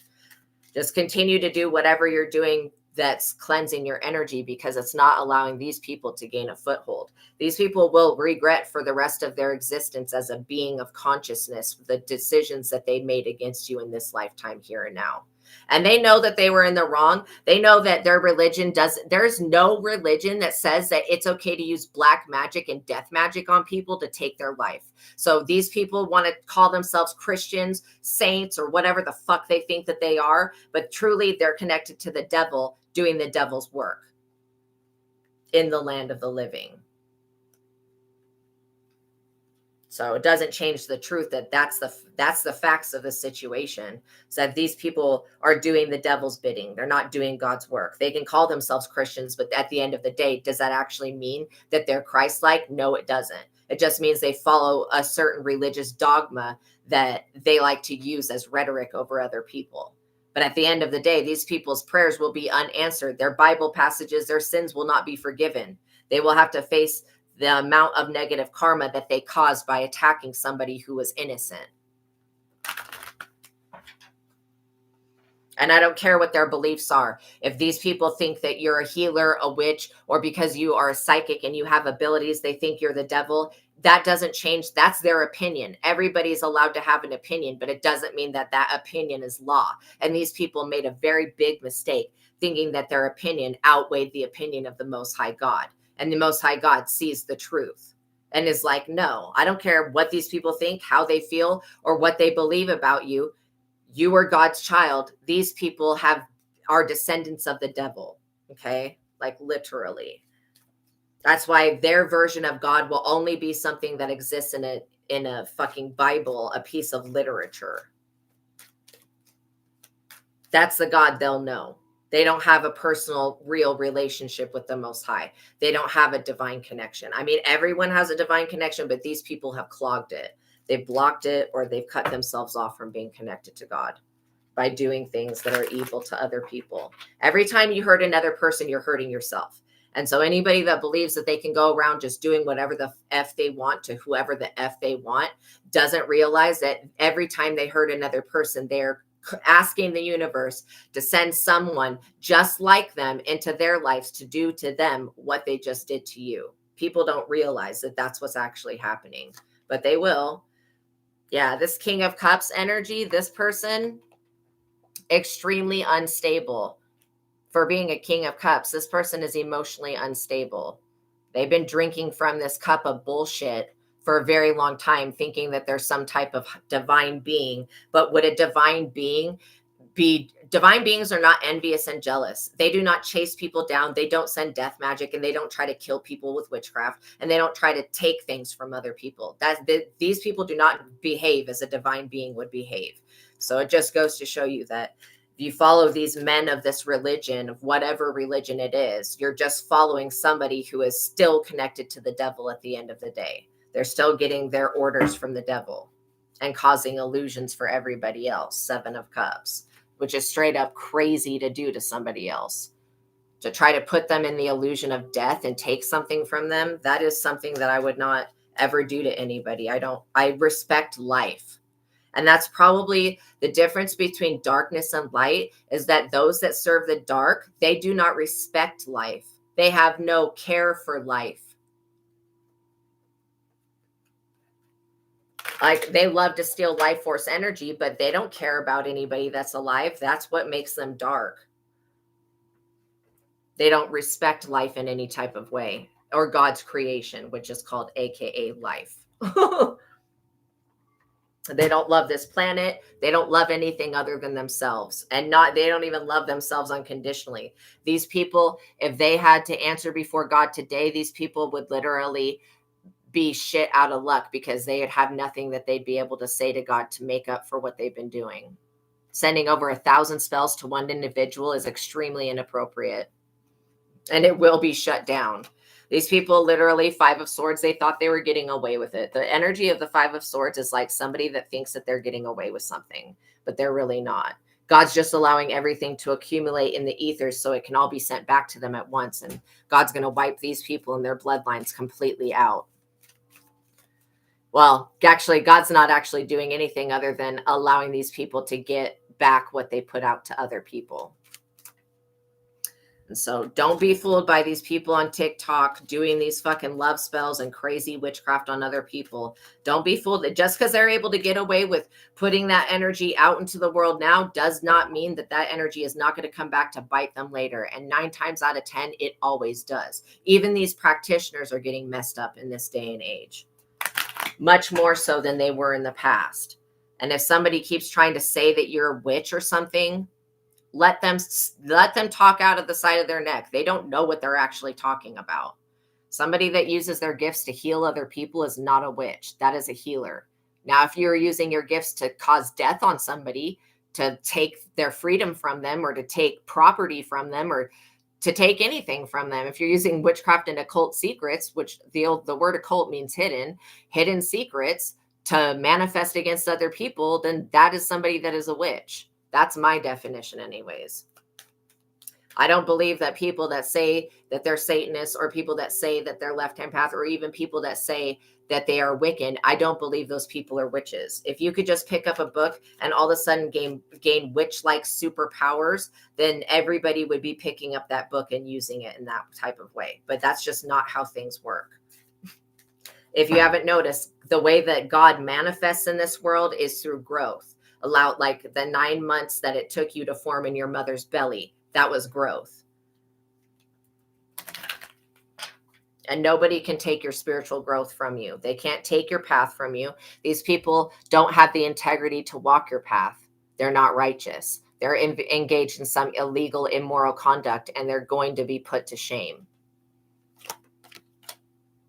Just continue to do whatever you're doing that's cleansing your energy, because it's not allowing these people to gain a foothold. These people will regret for the rest of their existence as a being of consciousness the decisions that they made against you in this lifetime, here and now. And they know that they were in the wrong. They know that their religion there's no religion that says that it's okay to use black magic and death magic on people to take their life. So these people want to call themselves Christians, saints, or whatever the fuck they think that they are. But truly, they're connected to the devil, doing the devil's work in the land of the living. So it doesn't change the truth that that's the facts of the situation. So that these people are doing the devil's bidding. They're not doing God's work. They can call themselves Christians, but at the end of the day, does that actually mean that they're Christ-like? No, it doesn't. It just means they follow a certain religious dogma that they like to use as rhetoric over other people. But at the end of the day, these people's prayers will be unanswered. Their Bible passages, their sins will not be forgiven. They will have to face the amount of negative karma that they caused by attacking somebody who was innocent. And I don't care what their beliefs are. If these people think that you're a healer, a witch, or because you are a psychic and you have abilities, they think you're the devil, that doesn't change. That's their opinion. Everybody's allowed to have an opinion, but it doesn't mean that that opinion is law. And these people made a very big mistake thinking that their opinion outweighed the opinion of the Most High God. And the Most High God sees the truth and is like, no, I don't care what these people think, how they feel, or what they believe about you. You are God's child. These people are descendants of the devil. Okay. Like literally. That's why their version of God will only be something that exists in a fucking Bible, a piece of literature. That's the God they'll know. They don't have a personal, real relationship with the Most High. They don't have a divine connection. I mean, everyone has a divine connection, but these people have clogged it. They've blocked it, or they've cut themselves off from being connected to God by doing things that are evil to other people. Every time you hurt another person, you're hurting yourself. And so anybody that believes that they can go around just doing whatever the F they want to whoever the F they want doesn't realize that every time they hurt another person, they're asking the universe to send someone just like them into their lives to do to them what they just did to you. People don't realize that that's what's actually happening, but they will. Yeah, this King of Cups energy, this person, extremely unstable. For being a King of Cups, this person is emotionally unstable. They've been drinking from this cup of bullshit for a very long time, thinking that there's some type of divine being. But would a divine being divine beings are not envious and jealous. They do not chase people down. They don't send death magic, and they don't try to kill people with witchcraft, and they don't try to take things from other people. These people do not behave as a divine being would behave. So it just goes to show you that if you follow these men of this religion, of whatever religion it is, you're just following somebody who is still connected to the devil at the end of the day. They're still getting their orders from the devil and causing illusions for everybody else. 7 of Cups, which is straight up crazy to do to somebody else. To try to put them in the illusion of death and take something from them, that is something that I would not ever do to anybody. I respect life. And that's probably the difference between darkness and light, is that those that serve the dark, they do not respect life. They have no care for life. Like, they love to steal life force energy, but they don't care about anybody that's alive. That's what makes them dark. They don't respect life in any type of way, or God's creation, which is called AKA life. They don't love this planet. They don't love anything other than themselves, and they don't even love themselves unconditionally. These people, if they had to answer before God today, these people would literally be shit out of luck, because they would have nothing that they'd be able to say to God to make up for what they've been doing. Sending over 1,000 spells to one individual is extremely inappropriate, and it will be shut down. These people, literally, 5 of Swords, they thought they were getting away with it. The energy of the 5 of Swords is like somebody that thinks that they're getting away with something, but they're really not. God's just allowing everything to accumulate in the ethers so it can all be sent back to them at once. And God's going to wipe these people and their bloodlines completely out. Well, actually, God's not actually doing anything other than allowing these people to get back what they put out to other people. And so don't be fooled by these people on TikTok doing these fucking love spells and crazy witchcraft on other people. Don't be fooled. Just because they're able to get away with putting that energy out into the world now does not mean that that energy is not going to come back to bite them later. And 9 times out of 10, it always does. Even these practitioners are getting messed up in this day and age, much more so than they were in the past. And if somebody keeps trying to say that you're a witch or something, let them talk out of the side of their neck. They don't know what they're actually talking about. Somebody that uses their gifts to heal other people is not a witch. That is a healer. Now, if you're using your gifts to cause death on somebody, to take their freedom from them, or to take property from them, or to take anything from them, if you're using witchcraft and occult secrets, which the word occult means hidden secrets, to manifest against other people, then that is somebody that is a witch. That's my definition anyways. I don't believe that people that say that they're Satanists, or people that say that they're left-hand path, or even people that say that they are Wiccan, I don't believe those people are witches. If you could just pick up a book and all of a sudden gain witch-like superpowers, then everybody would be picking up that book and using it in that type of way. But that's just not how things work. If you haven't noticed, the way that God manifests in this world is through growth. Like the 9 months that it took you to form in your mother's belly, that was growth. And nobody can take your spiritual growth from you. They can't take your path from you. These people don't have the integrity to walk your path. They're not righteous. They're engaged in some illegal, immoral conduct, and they're going to be put to shame.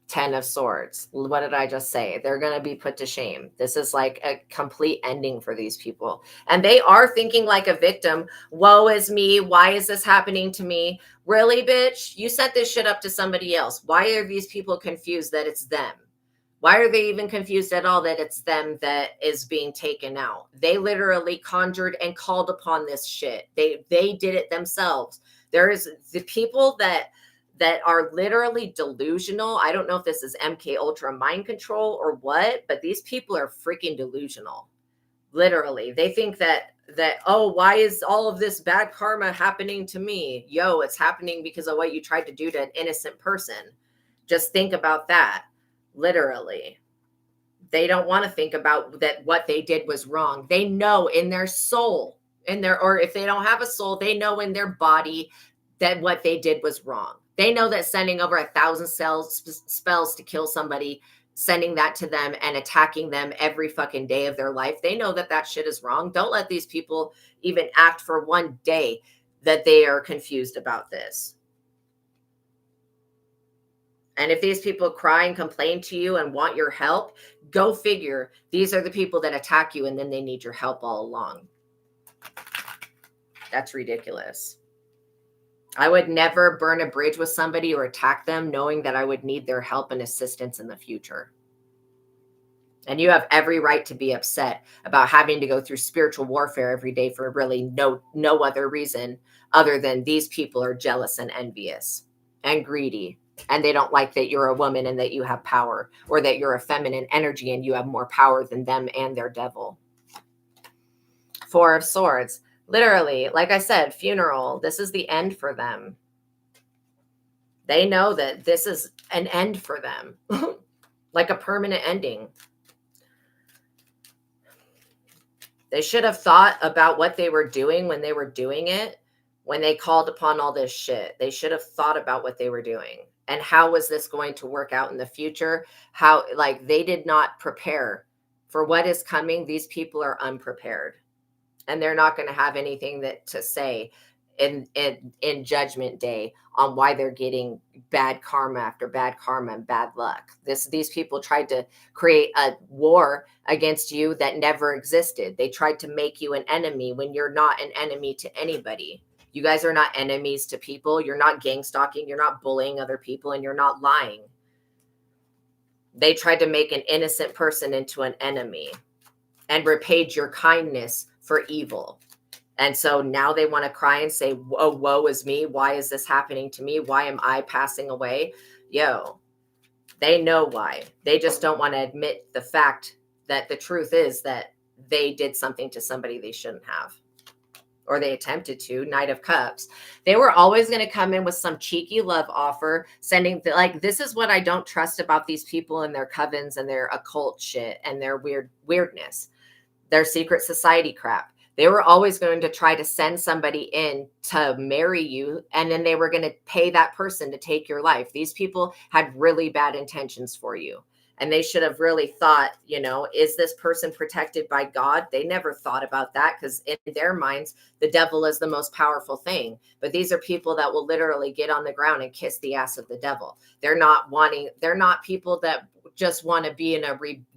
10 of Swords. What did I just say? They're going to be put to shame. This is like a complete ending for these people. And they are thinking like a victim. Woe is me. Why is this happening to me? Really, bitch? You set this shit up to somebody else. Why are these people confused that it's them? Why are they even confused at all that it's them that is being taken out? They literally conjured and called upon this shit. They did it themselves. There is the people that are literally delusional. I don't know if this is MK Ultra mind control or what, but these people are freaking delusional. Literally. They think that, oh, why is all of this bad karma happening to me? Yo, it's happening because of what you tried to do to an innocent person. Just think about that. Literally. They don't want to think about that what they did was wrong. They know in their soul, or if they don't have a soul, they know in their body that what they did was wrong. They know that sending over 1,000 spells to kill somebody sending that to them and attacking them every fucking day of their life. They know that that shit is wrong. Don't let these people even act for one day that they are confused about this. And if these people cry and complain to you and want your help, go figure. These are the people that attack you and then they need your help all along. That's ridiculous. I would never burn a bridge with somebody or attack them knowing that I would need their help and assistance in the future. And you have every right to be upset about having to go through spiritual warfare every day for really no other reason other than these people are jealous and envious and greedy. And they don't like that you're a woman and that you have power, or that you're a feminine energy and you have more power than them and their devil. 4 of Swords. Literally, like I said, funeral. This is the end for them. They know that this is an end for them, like a permanent ending. They should have thought about what they were doing when they were doing it, when they called upon all this shit. They should have thought about what they were doing and how was this going to work out in the future. How, like, they did not prepare for what is coming. These people are unprepared, and they're not going to have anything to say in judgment day on why they're getting bad karma after bad karma and bad luck. These people tried to create a war against you that never existed. They tried to make you an enemy when you're not an enemy to anybody. You guys are not enemies to people. You're not gang stalking. You're not bullying other people, and you're not lying. They tried to make an innocent person into an enemy and repaid your kindness for evil. And so now they want to cry and say, oh, woe is me. Why is this happening to me? Why am I passing away? Yo, they know why. They just don't want to admit the fact that the truth is that they did something to somebody they shouldn't have, or they attempted to. Knight of Cups. They were always going to come in with some cheeky love offer, sending like, this is what I don't trust about these people and their covens and their occult shit and their weirdness, their secret society crap. They were always going to try to send somebody in to marry you, and then they were going to pay that person to take your life. These people had really bad intentions for you, and they should have really thought, is this person protected by God? They never thought about that, because in their minds, the devil is the most powerful thing. But these are people that will literally get on the ground and kiss the ass of the devil. They're not people that just want to be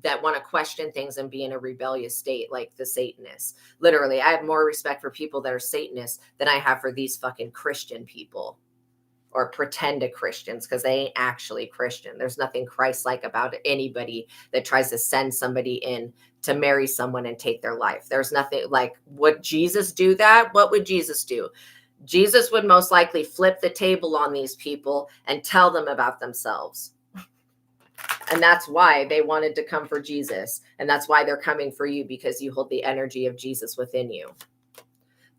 that want to question things and be in a rebellious state like the Satanists. Literally, I have more respect for people that are Satanists than I have for these fucking Christian people, or pretended Christians, because they ain't actually Christian. There's nothing Christ-like about anybody that tries to send somebody in to marry someone and take their life. There's nothing like, would Jesus do that? What would Jesus do? Jesus would most likely flip the table on these people and tell them about themselves. And that's why they wanted to come for Jesus. And that's why they're coming for you, because you hold the energy of Jesus within you.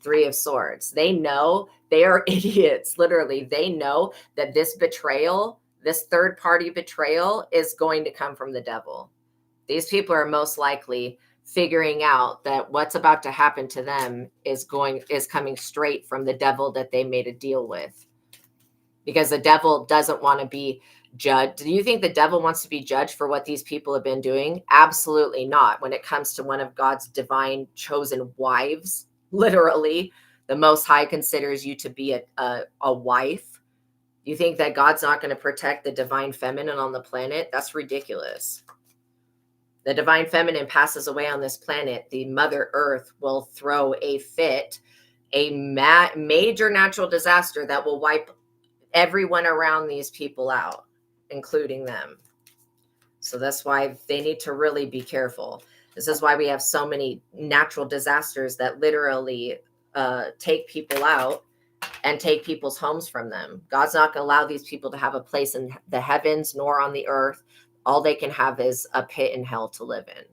3 of Swords. They know, they are idiots. Literally, they know that this betrayal, this third party betrayal, is going to come from the devil. These people are most likely figuring out that what's about to happen to them is coming straight from the devil that they made a deal with. Because the devil doesn't want to be judged. Do you think the devil wants to be judged for what these people have been doing? Absolutely not. When it comes to one of God's divine chosen wives, literally, the Most High considers you to be a wife. You think that God's not going to protect the divine feminine on the planet? That's ridiculous. The divine feminine passes away on this planet. The Mother Earth will throw a fit, a major natural disaster that will wipe everyone around these people out, including them. So that's why they need to really be careful. This is why we have so many natural disasters that literally take people out and take people's homes from them. God's not going to allow these people to have a place in the heavens nor on the earth. All they can have is a pit in hell to live in,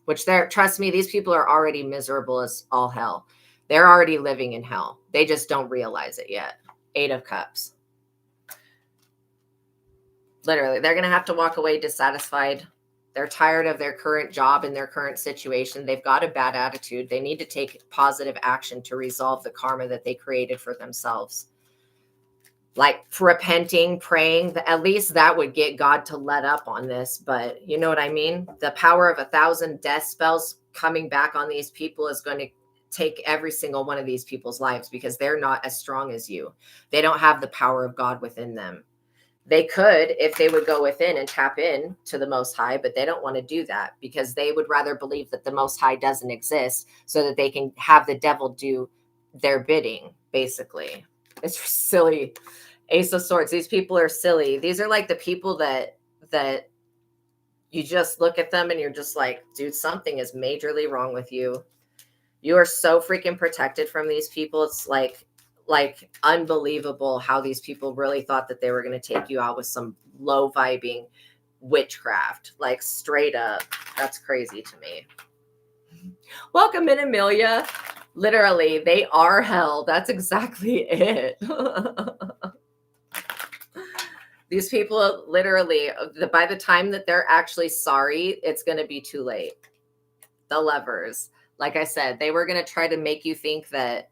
which trust me, these people are already miserable as all hell. They're already living in hell. They just don't realize it yet. 8 of Cups. Literally, they're going to have to walk away dissatisfied. They're tired of their current job and their current situation. They've got a bad attitude. They need to take positive action to resolve the karma that they created for themselves. like repenting, praying, at least that would get God to let up on this. But you know what I mean? The power of 1,000 death spells coming back on these people is going to take every single one of these people's lives because they're not as strong as you. They don't have the power of God within them. They could if they would go within and tap in to the Most High, but they don't want to do that because they would rather believe that the Most High doesn't exist so that they can have the devil do their bidding, basically. It's silly. Ace of Swords. These people are silly. These are like the people that you just look at them and you're just like, dude, something is majorly wrong with you. You are so freaking protected from these people. It's like unbelievable how these people really thought that they were going to take you out with some low vibing witchcraft. Like straight up. That's crazy to me. Welcome in, Amelia. Literally, they are hell. That's exactly it. These people literally, by the time that they're actually sorry, it's going to be too late. The lovers. Like I said, they were going to try to make you think that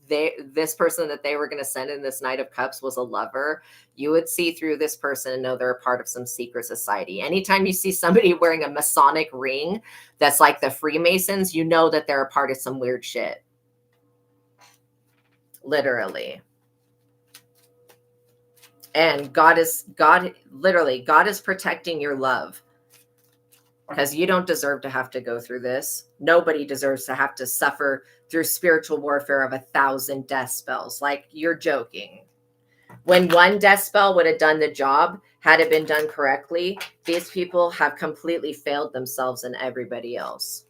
this person that they were going to send in this Knight of Cups was a lover. You would see through this person and know they're a part of some secret society. Anytime you see somebody wearing a Masonic ring that's like the Freemasons, you know that they're a part of some weird shit. Literally. And God is protecting your love. Because you don't deserve to have to go through this. Nobody deserves to have to suffer through spiritual warfare of 1,000 death spells. Like, you're joking. When one death spell would have done the job, had it been done correctly, these people have completely failed themselves and everybody else.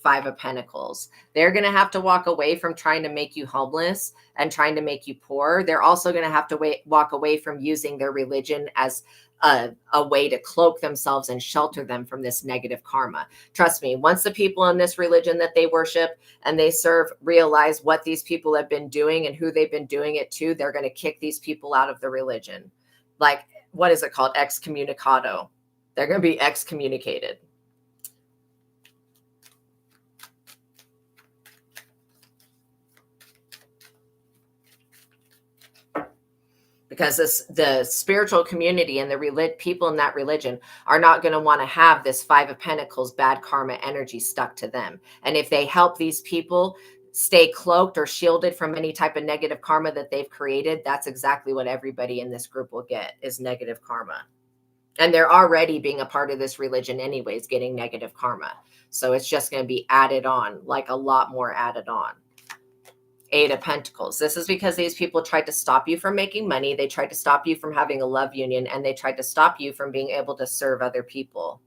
5 of Pentacles. They're going to have to walk away from trying to make you homeless and trying to make you poor. They're also going to have to walk away from using their religion as a way to cloak themselves and shelter them from this negative karma. Trust me, once the people in this religion that they worship and they serve realize what these people have been doing and who they've been doing it to, they're going to kick these people out of the religion. Like, what is it called? Excommunicado. They're going to be excommunicated. Because the spiritual community and the people in that religion are not going to want to have this 5 of Pentacles bad karma energy stuck to them. And if they help these people stay cloaked or shielded from any type of negative karma that they've created, that's exactly what everybody in this group will get, is negative karma. And they're already being a part of this religion anyways, getting negative karma. So it's just going to be added on, like a lot more added on. 8 of Pentacles. This is because these people tried to stop you from making money. They tried to stop you from having a love union, and they tried to stop you from being able to serve other people.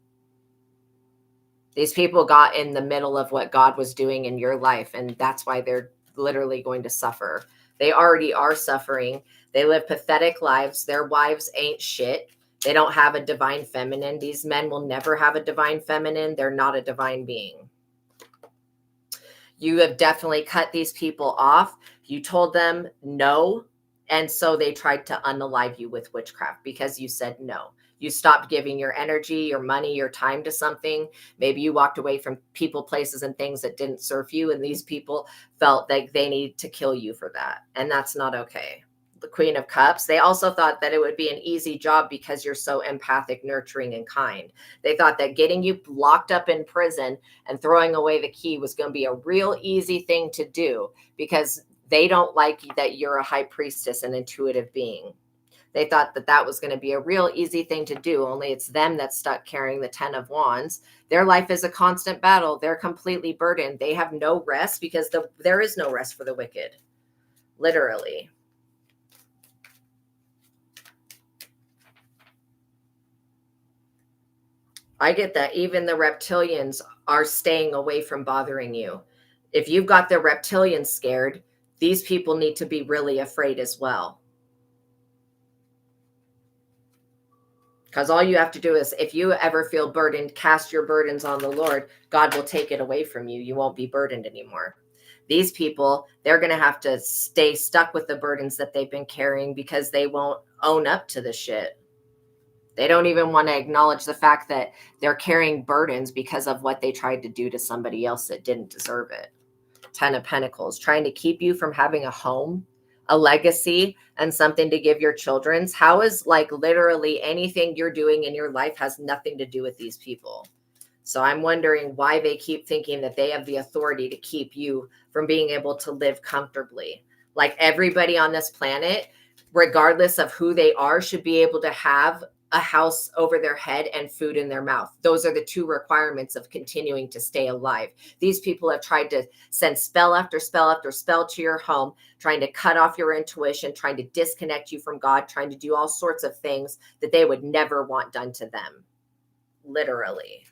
These people got in the middle of what God was doing in your life, and that's why they're literally going to suffer. They already are suffering. They live pathetic lives. Their wives ain't shit. They don't have a divine feminine. These men will never have a divine feminine. They're not a divine being. You have definitely cut these people off. You told them no. And so they tried to unalive you with witchcraft because you said no. You stopped giving your energy, your money, your time to something. Maybe you walked away from people, places, and things that didn't serve you. And these people felt like they need to kill you for that. And that's not okay. The Queen of Cups, they also thought that it would be an easy job because you're so empathic, nurturing, and kind. They thought that getting you locked up in prison and throwing away the key was going to be a real easy thing to do because they don't like that you're a high priestess, an intuitive being. They thought that that was going to be a real easy thing to do, only it's them that's stuck carrying the 10 of Wands. Their life is a constant battle. They're completely burdened. They have no rest because there is no rest for the wicked, literally. I get that even the reptilians are staying away from bothering you. If you've got the reptilians scared, these people need to be really afraid as well. Because all you have to do is, if you ever feel burdened, cast your burdens on the Lord. God will take it away from you. You won't be burdened anymore. These people, they're going to have to stay stuck with the burdens that they've been carrying because they won't own up to the shit. They don't even want to acknowledge the fact that they're carrying burdens because of what they tried to do to somebody else that didn't deserve it. 10 of Pentacles, trying to keep you from having a home, a legacy and something to give your children's. How is like literally anything you're doing in your life has nothing to do with these people? So I'm wondering why they keep thinking that they have the authority to keep you from being able to live comfortably. Like everybody on this planet, regardless of who they are, should be able to have a house over their head and food in their mouth. Those are the two requirements of continuing to stay alive. These people have tried to send spell after spell after spell to your home, trying to cut off your intuition, trying to disconnect you from God, trying to do all sorts of things that they would never want done to them. Literally.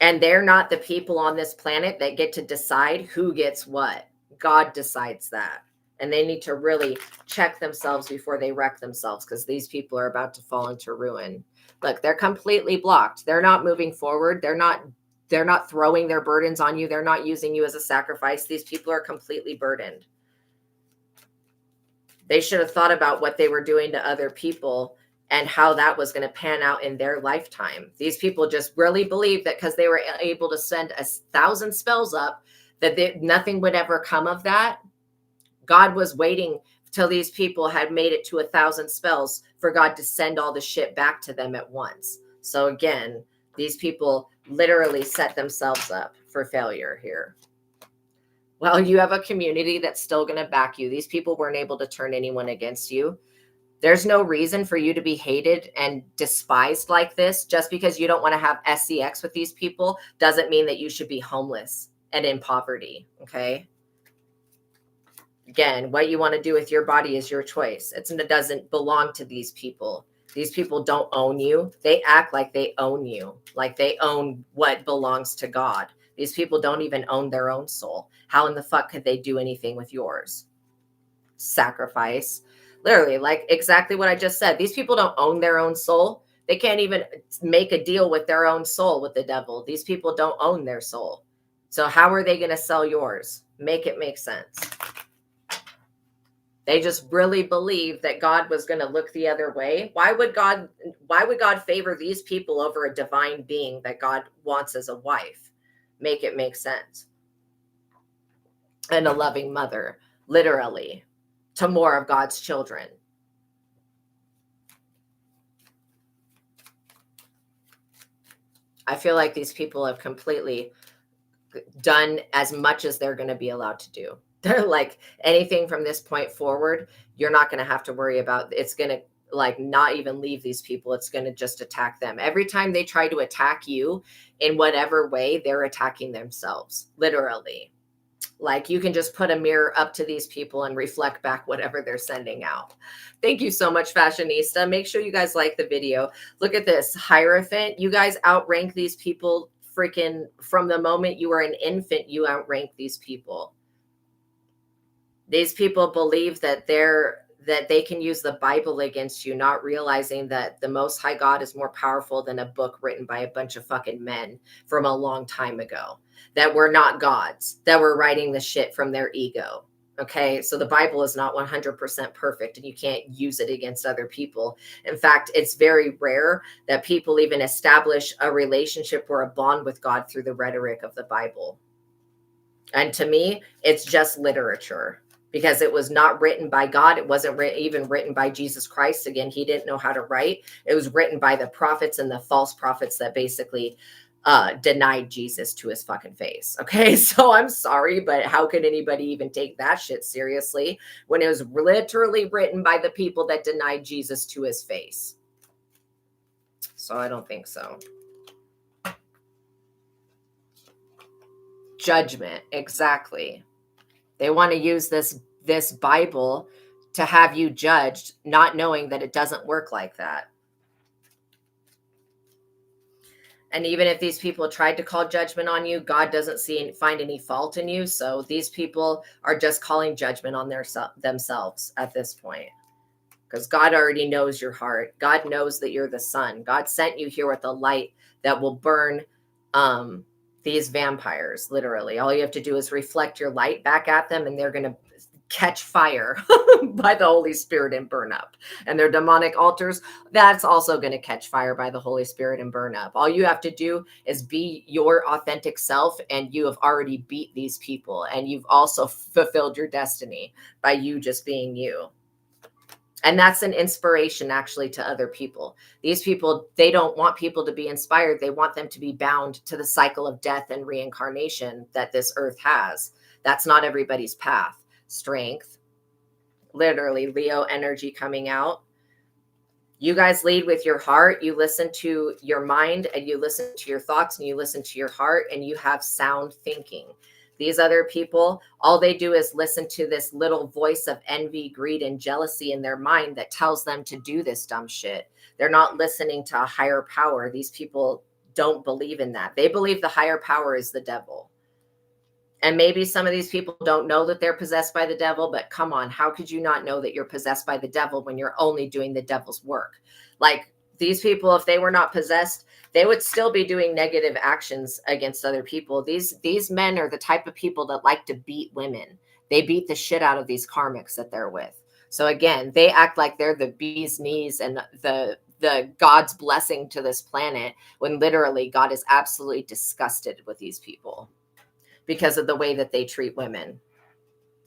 And they're not the people on this planet that get to decide who gets what. God decides that. And they need to really check themselves before they wreck themselves, because these people are about to fall into ruin. Look, they're completely blocked. They're not moving forward. They're not throwing their burdens on you. They're not using you as a sacrifice. These people are completely burdened. They should have thought about what they were doing to other people and how that was going to pan out in their lifetime. These people just really believe that because they were able to send 1,000 spells up, that nothing would ever come of that. God was waiting till these people had made it to 1,000 spells for God to send all the shit back to them at once. So again, these people literally set themselves up for failure here. Well, you have a community that's still going to back you. These people weren't able to turn anyone against you. There's no reason for you to be hated and despised like this. Just because you don't want to have SCX with these people doesn't mean that you should be homeless and in poverty. Okay. Again, what you want to do with your body is your choice. It doesn't belong to these people. These people don't own you. They act like they own you, like they own what belongs to God. These people don't even own their own soul. How in the fuck could they do anything with yours? Sacrifice. Literally, like exactly what I just said. These people don't own their own soul. They can't even make a deal with their own soul with the devil. These people don't own their soul. So how are they going to sell yours? Make it make sense. They just really believe that God was going to look the other way. Why would God favor these people over a divine being that God wants as a wife? Make it make sense. And a loving mother, literally, to more of God's children. I feel like these people have completely done as much as they're going to be allowed to do. They're like, anything from this point forward, you're not going to have to worry about. It's going to like not even leave these people. It's going to just attack them. Every time they try to attack you in whatever way, they're attacking themselves, literally. Like you can just put a mirror up to these people and reflect back whatever they're sending out. Thank you so much, Fashionista. Make sure you guys like the video. Look at this Hierophant. You guys outrank these people freaking from the moment you were an infant. You outrank these people. These people believe that they can use the Bible against you, not realizing that the Most High God is more powerful than a book written by a bunch of fucking men from a long time ago that were not gods, that were writing the shit from their ego. Okay, so the Bible is not 100% perfect and you can't use it against other people. In fact, it's very rare that people even establish a relationship or a bond with God through the rhetoric of the Bible. And to me, it's just literature. Because it was not written by God. It wasn't even written by Jesus Christ. Again, he didn't know how to write. It was written by the prophets and the false prophets that basically denied Jesus to his fucking face. Okay, so I'm sorry, but how could anybody even take that shit seriously when it was literally written by the people that denied Jesus to his face? So I don't think so. Judgment, exactly. They want to use this Bible to have you judged, not knowing that it doesn't work like that. And even if these people tried to call judgment on you, God doesn't find any fault in you. So these people are just calling judgment on themselves at this point. Because God already knows your heart. God knows that you're the sun. God sent you here with a light that will burn these vampires, literally. All you have to do is reflect your light back at them and they're going to catch fire by the Holy Spirit and burn up. And their demonic altars, that's also going to catch fire by the Holy Spirit and burn up. All you have to do is be your authentic self, and you have already beat these people. And you've also fulfilled your destiny by you just being you. And that's an inspiration actually to other people. These people, they don't want people to be inspired. They want them to be bound to the cycle of death and reincarnation that this earth has. That's not everybody's path. Strength, literally Leo energy coming out. You guys lead with your heart. You listen to your mind, and you listen to your thoughts, and you listen to your heart, and you have sound thinking. These other people, all they do is listen to this little voice of envy, greed, and jealousy in their mind that tells them to do this dumb shit. They're not listening to a higher power. These people don't believe in that. They believe the higher power is the devil. And maybe some of these people don't know that they're possessed by the devil, but come on, how could you not know that you're possessed by the devil when you're only doing the devil's work? Like, these people, if they were not possessed, they would still be doing negative actions against other people. These men are the type of people that like to beat women. They beat the shit out of these karmics that they're with. So again, they act like they're the bee's knees and the God's blessing to this planet, when literally God is absolutely disgusted with these people because of the way that they treat women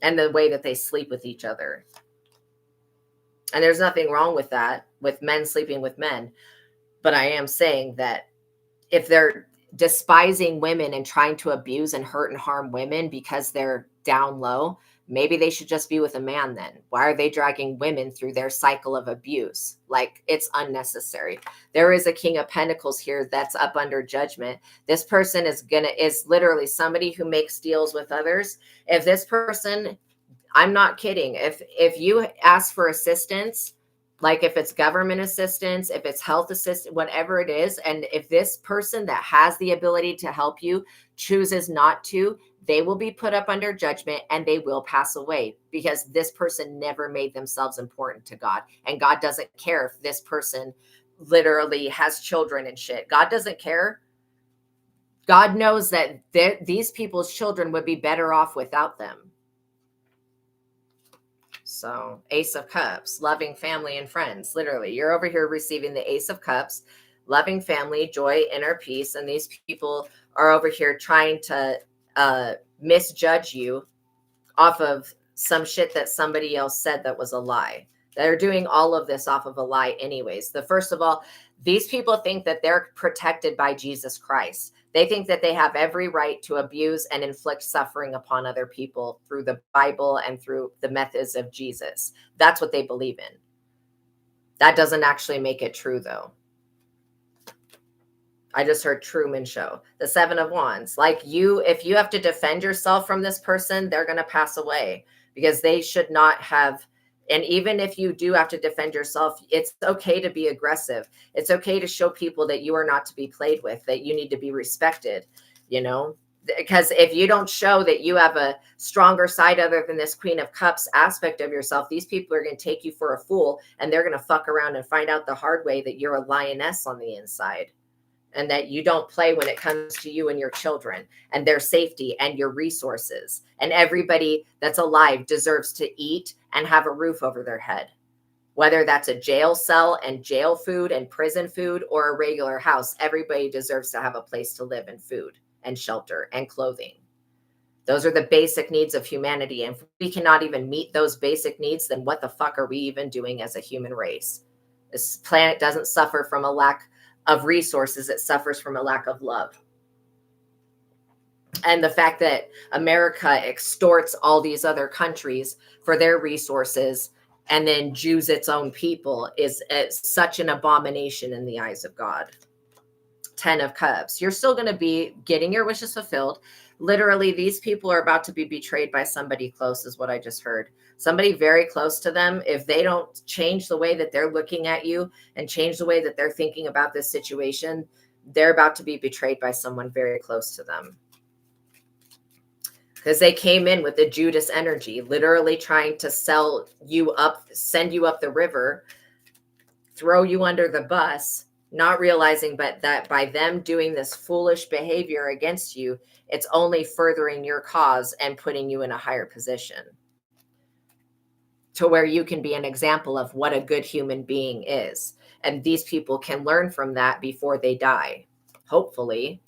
and the way that they sleep with each other. And there's nothing wrong with that, with men sleeping with men. But I am saying that if they're despising women and trying to abuse and hurt and harm women because they're down low, maybe they should just be with a man then. Why are they dragging women through their cycle of abuse? Like, it's unnecessary. There is a King of Pentacles here that's up under judgment. This person is literally somebody who makes deals with others. If this person, I'm not kidding, if you ask for assistance, like if it's government assistance, if it's health assistance, whatever it is, and if this person that has the ability to help you chooses not to, they will be put up under judgment and they will pass away, because this person never made themselves important to God. And God doesn't care if this person literally has children and shit. God doesn't care. God knows that these people's children would be better off without them. So Ace of Cups, loving family and friends. Literally, you're over here receiving the Ace of Cups, loving family, joy, inner peace. And these people are over here trying to misjudge you off of some shit that somebody else said that was a lie. They're doing all of this off of a lie anyways. First of all, these people think that they're protected by Jesus Christ. They think that they have every right to abuse and inflict suffering upon other people through the Bible and through the methods of Jesus. That's what they believe in. That doesn't actually make it true, though. I just heard Truman Show. The Seven of Wands. Like, if you have to defend yourself from this person, they're going to pass away, because they should not have. And even if you do have to defend yourself, it's okay to be aggressive. It's okay to show people that you are not to be played with, that you need to be respected, because if you don't show that you have a stronger side other than this Queen of Cups aspect of yourself, these people are going to take you for a fool, and they're going to fuck around and find out the hard way that you're a lioness on the inside, and that you don't play when it comes to you and your children and their safety and your resources. And everybody that's alive deserves to eat and have a roof over their head, whether that's a jail cell and jail food and prison food or a regular house. Everybody deserves to have a place to live and food and shelter and clothing. Those are the basic needs of humanity. And if we cannot even meet those basic needs, then what the fuck are we even doing as a human race? This planet doesn't suffer from a lack of resources. It suffers from a lack of love. And the fact that America extorts all these other countries for their resources and then Jews its own people is such an abomination in the eyes of God. 10 of Cups. You're still going to be getting your wishes fulfilled. Literally, these people are about to be betrayed by somebody close, is what I just heard. Somebody very close to them. If they don't change the way that they're looking at you and change the way that they're thinking about this situation, they're about to be betrayed by someone very close to them. Because they came in with the Judas energy, literally trying to sell you up, send you up the river, throw you under the bus, not realizing but that by them doing this foolish behavior against you, it's only furthering your cause and putting you in a higher position. to where you can be an example of what a good human being is. And these people can learn from that before they die, hopefully.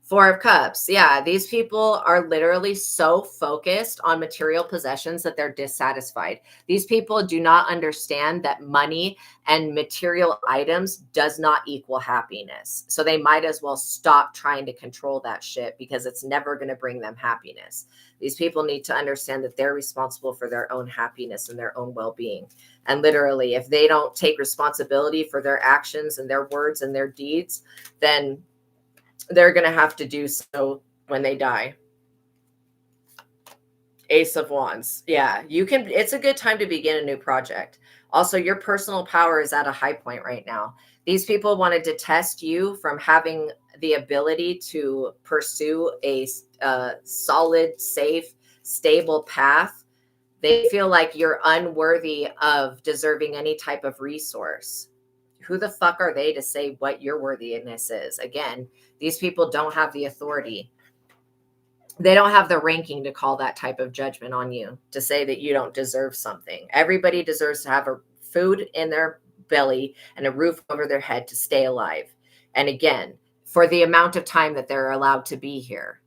Four of Cups. Yeah, these people are literally so focused on material possessions that they're dissatisfied. These people do not understand that money and material items does not equal happiness. So they might as well stop trying to control that shit because it's never going to bring them happiness. These people need to understand that they're responsible for their own happiness and their own well-being. And literally, if they don't take responsibility for their actions and their words and their deeds, then they're going to have to do so when they die. Ace of Wands. Yeah, you can. It's a good time to begin a new project. Also, your personal power is at a high point right now. These people wanted to test you from having the ability to pursue a solid, safe, stable path. They feel like you're unworthy of deserving any type of resource. Who the fuck are they to say what your worthiness is? Again, these people don't have the authority. They don't have the ranking to call that type of judgment on you, to say that you don't deserve something. Everybody deserves to have a food in their belly and a roof over their head to stay alive. And again, for the amount of time that they're allowed to be here.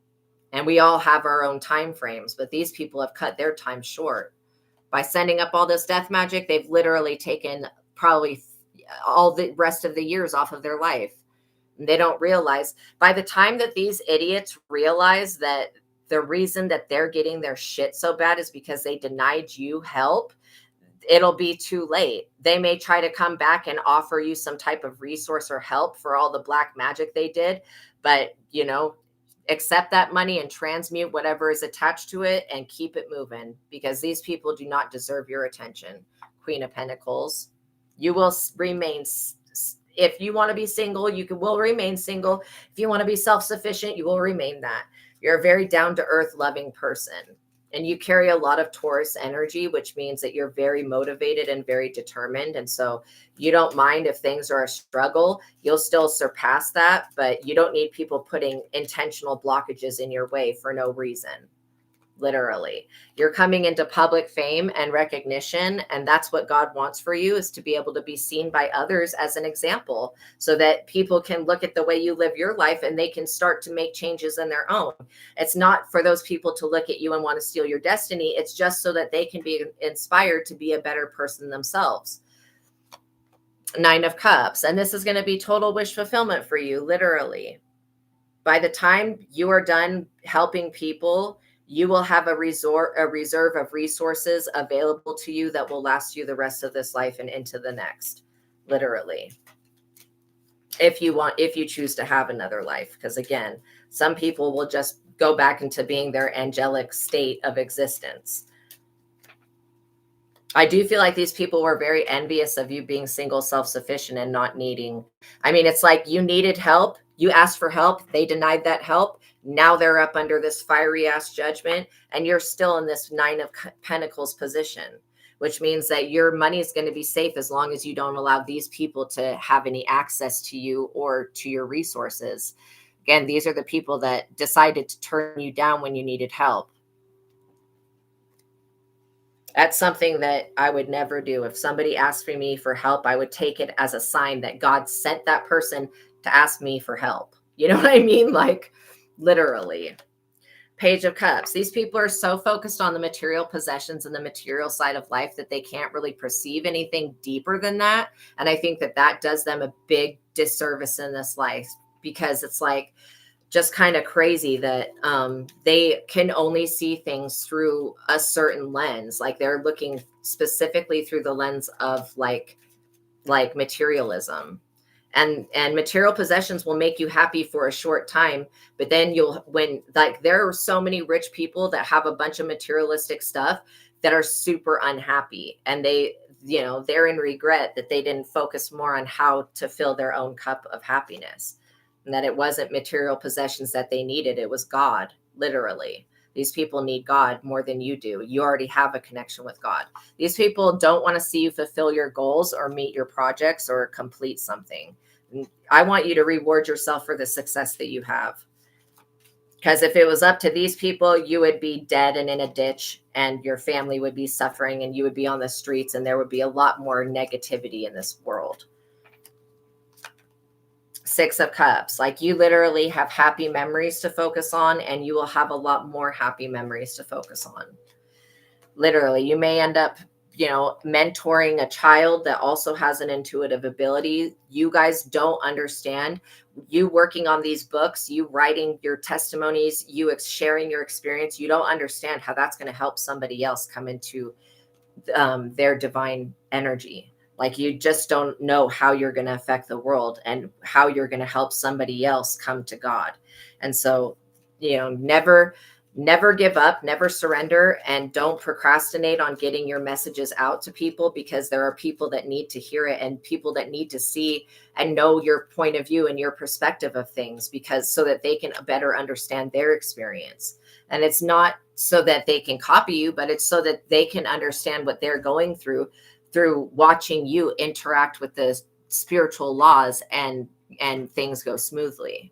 And we all have our own time frames, but these people have cut their time short. By sending up all this death magic, they've literally taken probably all the rest of the years off of their life. And they don't realize, by the time that these idiots realize that the reason that they're getting their shit so bad is because they denied you help, it'll be too late. They may try to come back and offer you some type of resource or help for all the black magic they did, but accept that money and transmute whatever is attached to it and keep it moving, because these people do not deserve your attention. Queen of Pentacles. You will remain, if you want to be single, will remain single. If you want to be self-sufficient, you will remain that. You're a very down-to-earth, loving person. And you carry a lot of Taurus energy, which means that you're very motivated and very determined. And so you don't mind if things are a struggle. You'll still surpass that, but you don't need people putting intentional blockages in your way for no reason. Literally, you're coming into public fame and recognition, and that's what God wants for you, is to be able to be seen by others as an example, so that people can look at the way you live your life and they can start to make changes in their own. It's not for those people to look at you and want to steal your destiny. It's just so that they can be inspired to be a better person themselves. Nine of Cups. And this is going to be total wish fulfillment for you, literally. By the time you are done helping people, you will have a reserve of resources available to you that will last you the rest of this life and into the next, literally. If you choose to have another life, because again, some people will just go back into being their angelic state of existence. I do feel like these people were very envious of you being single, self-sufficient, and not needing. I mean, it's like you needed help. You asked for help. They denied that help. Now they're up under this fiery ass judgment, and you're still in this Nine of Pentacles position, which means that your money is going to be safe as long as you don't allow these people to have any access to you or to your resources. Again, these are the people that decided to turn you down when you needed help. That's something that I would never do. If somebody asked for me for help, I would take it as a sign that God sent that person to ask me for help. You know what I mean? Like, literally. Page of Cups. These people are so focused on the material possessions and the material side of life that they can't really perceive anything deeper than that. And I think that that does them a big disservice in this life, because it's like just kind of crazy that they can only see things through a certain lens. Like they're looking specifically through the lens of like materialism. And material possessions will make you happy for a short time, but then there are so many rich people that have a bunch of materialistic stuff that are super unhappy, and they're in regret that they didn't focus more on how to fill their own cup of happiness, and that it wasn't material possessions that they needed. It was God, literally. These people need God more than you do. You already have a connection with God. These people don't want to see you fulfill your goals or meet your projects or complete something. I want you to reward yourself for the success that you have. Because if it was up to these people, you would be dead and in a ditch, and your family would be suffering, and you would be on the streets, and there would be a lot more negativity in this world. Six of Cups, like you literally have happy memories to focus on, and you will have a lot more happy memories to focus on. Literally, you may end up, mentoring a child that also has an intuitive ability. You guys don't understand. You working on these books, you writing your testimonies, you sharing your experience, you don't understand how that's going to help somebody else come into their divine energy. Like, you just don't know how you're going to affect the world and how you're going to help somebody else come to God. And so, never give up, never surrender, and don't procrastinate on getting your messages out to people, because there are people that need to hear it, and people that need to see and know your point of view and your perspective of things, because so that they can better understand their experience. And it's not so that they can copy you, but it's so that they can understand what they're going through watching you interact with the spiritual laws, and things go smoothly.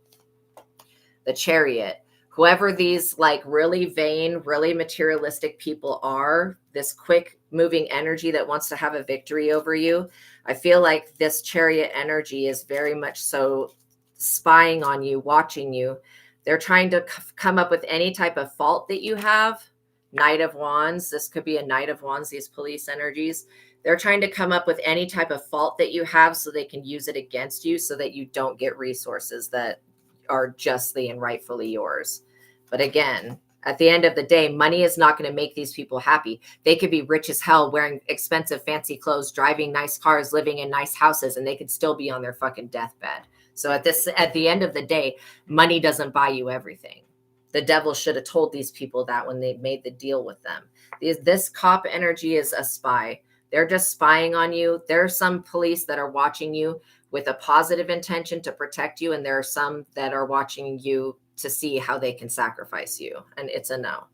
The Chariot. Whoever these like really vain, really materialistic people are, this quick moving energy that wants to have a victory over you, I feel like this Chariot energy is very much so spying on you, watching you. They're trying to come up with any type of fault that you have. Knight of Wands. This could be a Knight of Wands, these police energies. They're trying to come up with any type of fault that you have so they can use it against you, so that you don't get resources that are justly and rightfully yours. But again, at the end of the day, money is not going to make these people happy. They could be rich as hell, wearing expensive, fancy clothes, driving nice cars, living in nice houses, and they could still be on their fucking deathbed. So at the end of the day, money doesn't buy you everything. The devil should have told these people that when they made the deal with them. This cop energy is a spy. They're just spying on you. There are some police that are watching you with a positive intention to protect you, and there are some that are watching you to see how they can sacrifice you. And it's a no.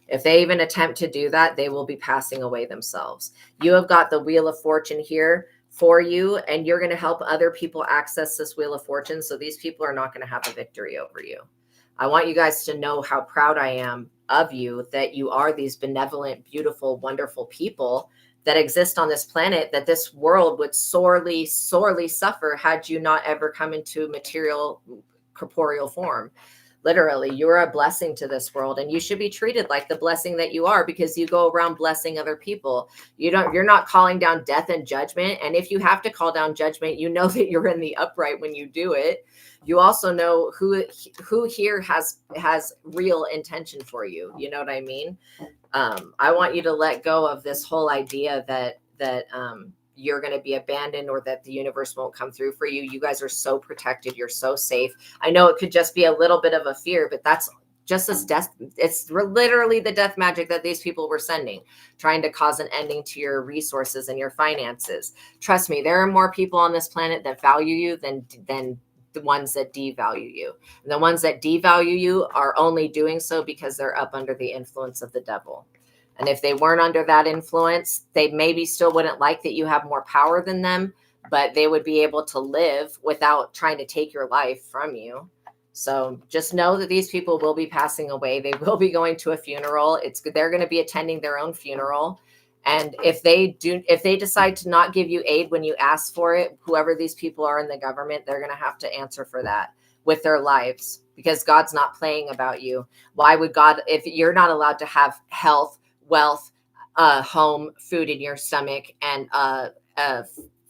If they even attempt to do that, they will be passing away themselves. You have got the Wheel of Fortune here for you, and you're going to help other people access this Wheel of Fortune. So these people are not going to have a victory over you. I want you guys to know how proud I am of you, that you are these benevolent, beautiful, wonderful people that exist on this planet, that this world would sorely, sorely suffer had you not ever come into material, corporeal form. Literally, you're a blessing to this world, and you should be treated like the blessing that you are, because you go around blessing other people. You're not calling down death and judgment. And if you have to call down judgment, you know that you're in the upright when you do it. You also know who here has real intention for you. You know what I mean? I want you to let go of this whole idea that you're going to be abandoned, or that the universe won't come through for you. You guys are so protected. You're so safe. I know it could just be a little bit of a fear, but that's just as death. It's literally the death magic that these people were sending, trying to cause an ending to your resources and your finances. Trust me, there are more people on this planet that value you than the ones that devalue you. And the ones that devalue you are only doing so because they're up under the influence of the devil. And if they weren't under that influence, they maybe still wouldn't like that you have more power than them, but they would be able to live without trying to take your life from you. So just know that these people will be passing away. They will be going to a funeral. They're going to be attending their own funeral. And if they decide to not give you aid when you ask for it, whoever these people are in the government, they're going to have to answer for that with their lives, because God's not playing about you. Why would God, if you're not allowed to have health, wealth, home, food in your stomach, and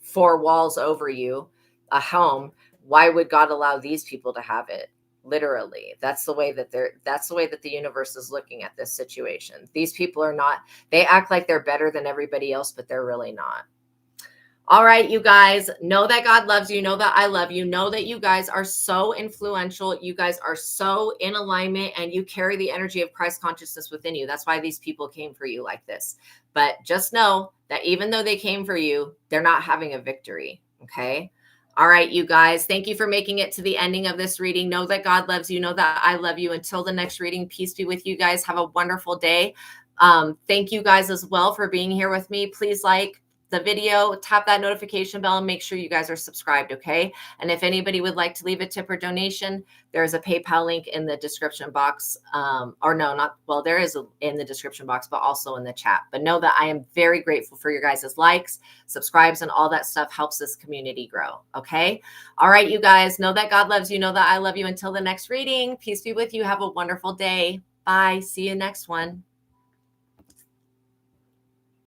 4 walls over you, a home, why would God allow these people to have it? Literally, that's the way that the universe is looking at this situation. These people are not, they act like they're better than everybody else, but they're really not. All right, you guys, know that God loves you. Know that I love you. Know that you guys are so influential. You guys are so in alignment, and you carry the energy of Christ consciousness within you. That's why these people came for you like this. But just know that even though they came for you, they're not having a victory. Okay. All right, you guys, thank you for making it to the ending of this reading. Know that God loves you. Know that I love you. Until the next reading, peace be with you guys. Have a wonderful day. Thank you guys as well for being here with me. Please like, the video, tap that notification bell and make sure you guys are subscribed, okay? And if anybody would like to leave a tip or donation, there's a PayPal link in the description box. Or no, not, well, there is in the description box, but also in the chat. But know that I am very grateful for your guys' likes, subscribes, and all that stuff helps this community grow, okay? All right, you guys, know that God loves you. Know that I love you. Until the next reading, peace be with you. Have a wonderful day. Bye. See you next one.